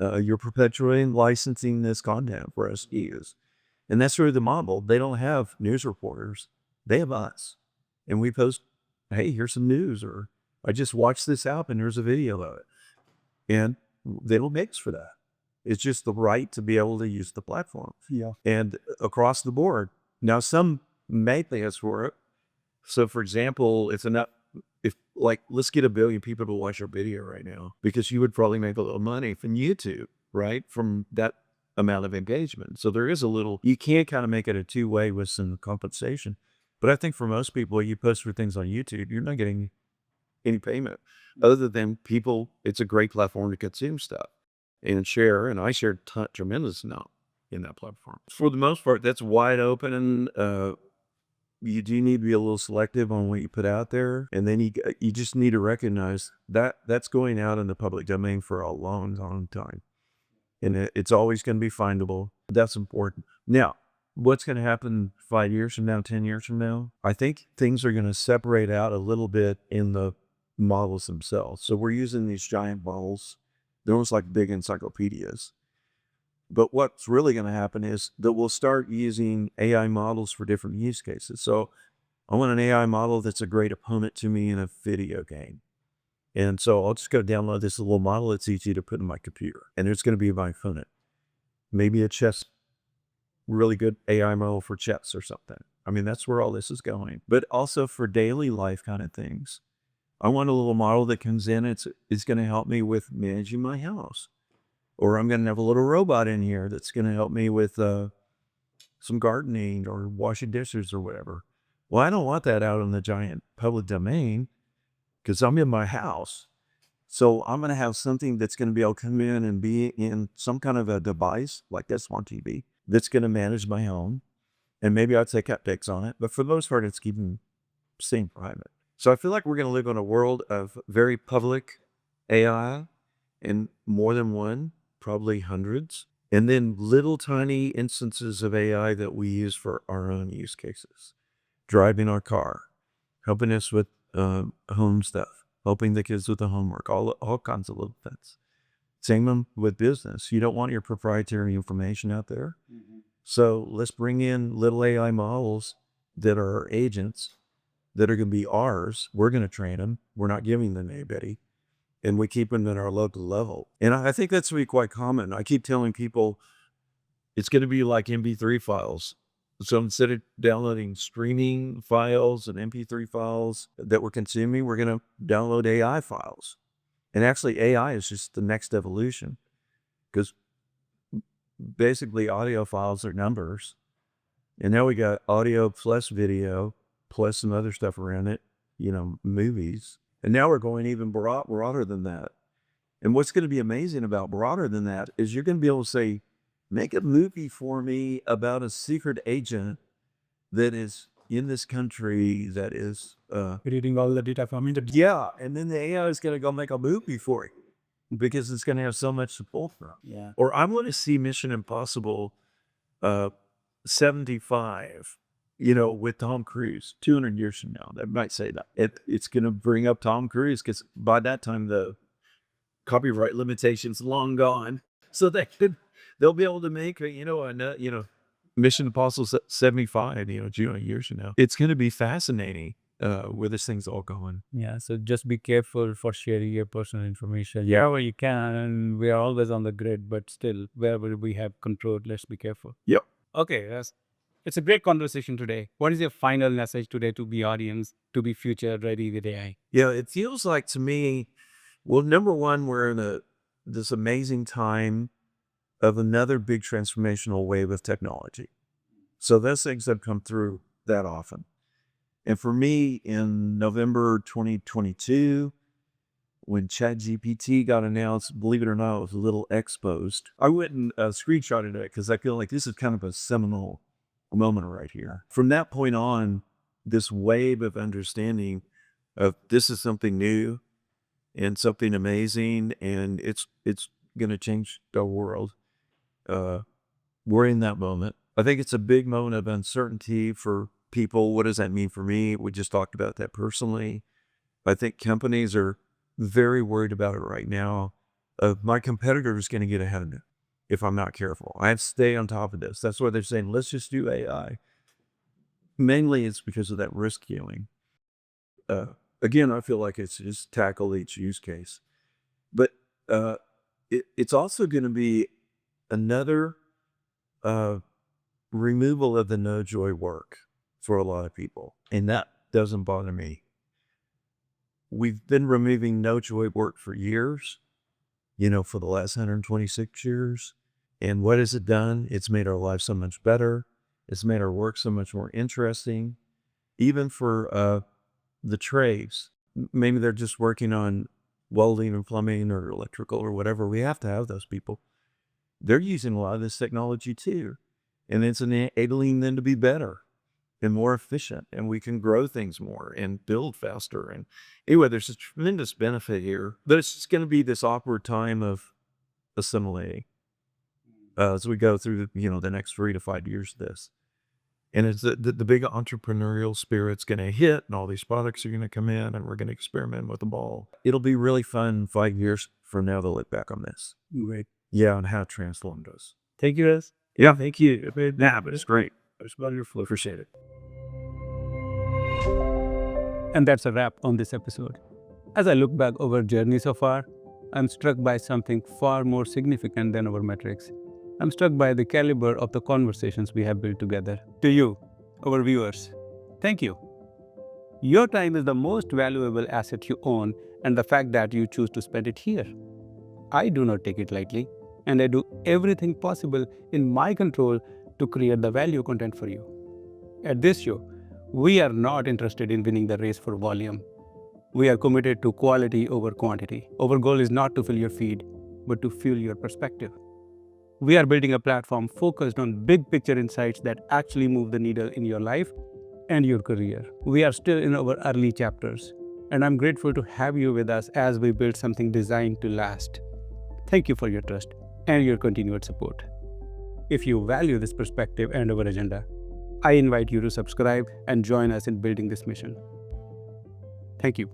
you're perpetuating licensing this content for us to use. And that's sort of the model. They don't have news reporters. They have us. And we post, hey, here's some news, or I just watched this app and there's a video of it. And they don't mix for that. It's just the right to be able to use the platform. Yeah. And across the board. Now, some may pay us for it. So, for example, let's get 1 billion people to watch our video right now, because you would probably make a little money from YouTube, right? From that amount of engagement. So there is you can kind of make it a two-way with some compensation. But I think for most people, you post for things on YouTube, you're not getting any payment other than people. It's a great platform to consume stuff and share. And I shared tremendous amount in that platform. For the most part, that's wide open. And you do need to be a little selective on what you put out there. And then you just need to recognize that that's going out in the public domain for a long, long time. And it's always going to be findable. That's important. Now, what's going to happen 5 years from now, 10 years from now? I think things are going to separate out a little bit in the models themselves. So we're using these giant models. They're almost like big encyclopedias. But what's really going to happen is that we'll start using AI models for different use cases. So I want an AI model that's a great opponent to me in a video game. And so I'll just go download this little model. It's easy to put in my computer. And it's going to be my opponent. Maybe a really good AI model for chess or something. I mean, that's where all this is going. But also for daily life kind of things. I want a little model that comes in. It's going to help me with managing my house. Or I'm going to have a little robot in here that's going to help me with some gardening or washing dishes or whatever. Well, I don't want that out in the giant public domain because I'm in my house. So I'm going to have something that's going to be able to come in and be in some kind of a device like this on TV that's going to manage my home. And maybe I'll take updates on it. But for the most part, it's staying private. So I feel like we're going to live in a world of very public AI and more than one, probably hundreds. And then little tiny instances of AI that we use for our own use cases. Driving our car, helping us with home stuff, helping the kids with the homework, all kinds of little things. Same with business. You don't want your proprietary information out there. So let's bring in little AI models that are our agents that are going to be ours. We're going to train them. We're not giving them to anybody. And we keep them at our local level. And I think that's really quite common. I keep telling people it's going to be like MP3 files. So instead of downloading streaming files and MP3 files that we're consuming, we're going to download AI files. And actually AI is just the next evolution, because basically audio files are numbers. And now we got audio plus video plus some other stuff around it, movies. And now we're going even broader than that. And what's going to be amazing about broader than that is you're going to be able to say, make a movie for me about a secret agent that is in this country that is Reading all the data from internet. yeah, and then the AI is going to go make a movie for you because it's going to have so much to pull from. Yeah. Or I want to see Mission Impossible 75, with Tom Cruise 200 years from now. That might say that. It's going to bring up Tom Cruise because by that time the copyright limitations long gone. So they'll be able to make Mission Impossible 75, years from now. It's going to be fascinating where this thing's all going. Yeah, so just be careful for sharing your personal information. Yeah, well, you can. We are always on the grid, but still, wherever we have control, let's be careful. Yep. Okay, it's a great conversation today. What is your final message today to the audience to be future ready with AI? Yeah, it feels like to me, well, number one, we're in this amazing time of another big transformational wave of technology. So those things have come through that often. And for me, in November 2022, when ChatGPT got announced, believe it or not, it was a little exposed. I went and screenshotted it because I feel like this is kind of a seminal moment right here. From that point on, this wave of understanding of this is something new and something amazing, and it's going to change the world. We're in that moment. I think it's a big moment of uncertainty for people. What does that mean for me? We just talked about that personally. I think companies are very worried about it right now. My competitor is going to get ahead of me if I'm not careful. I have to stay on top of this. That's why they're saying, let's just do AI. Mainly it's because of that risk healing. Again, I feel like it's just tackle each use case. But it's also going to be another removal of the no joy work for a lot of people. And that doesn't bother me. We've been removing no joy work for years, for the last 126 years. And what has it done? It's made our lives so much better. It's made our work so much more interesting. Even for the trades, maybe they're just working on welding and plumbing or electrical or whatever. We have to have those people. They're using a lot of this technology too. And it's enabling them to be better and more efficient, and we can grow things more and build faster. And anyway, there's a tremendous benefit here, but it's just going to be this awkward time of assimilating as we go through, the next 3 to 5 years of this. And it's the big entrepreneurial spirit's going to hit, and all these products are going to come in, and we're going to experiment with the ball. It'll be really fun 5 years from now to look back on this. Great. Yeah, and how it transformed us. Thank you, Russ. Yeah, thank you. But it's great. It's wonderful. Appreciate it. And that's a wrap on this episode. As I look back over our journey so far, I'm struck by something far more significant than our metrics. I'm struck by the caliber of the conversations we have built together. To you, our viewers, thank you. Your time is the most valuable asset you own, and the fact that you choose to spend it here. I do not take it lightly, and I do everything possible in my control to create the value content for you. At this show, we are not interested in winning the race for volume. We are committed to quality over quantity. Our goal is not to fill your feed, but to fuel your perspective. We are building a platform focused on big picture insights that actually move the needle in your life and your career. We are still in our early chapters, and I'm grateful to have you with us as we build something designed to last. Thank you for your trust and your continued support. If you value this perspective and our agenda, I invite you to subscribe and join us in building this mission. Thank you.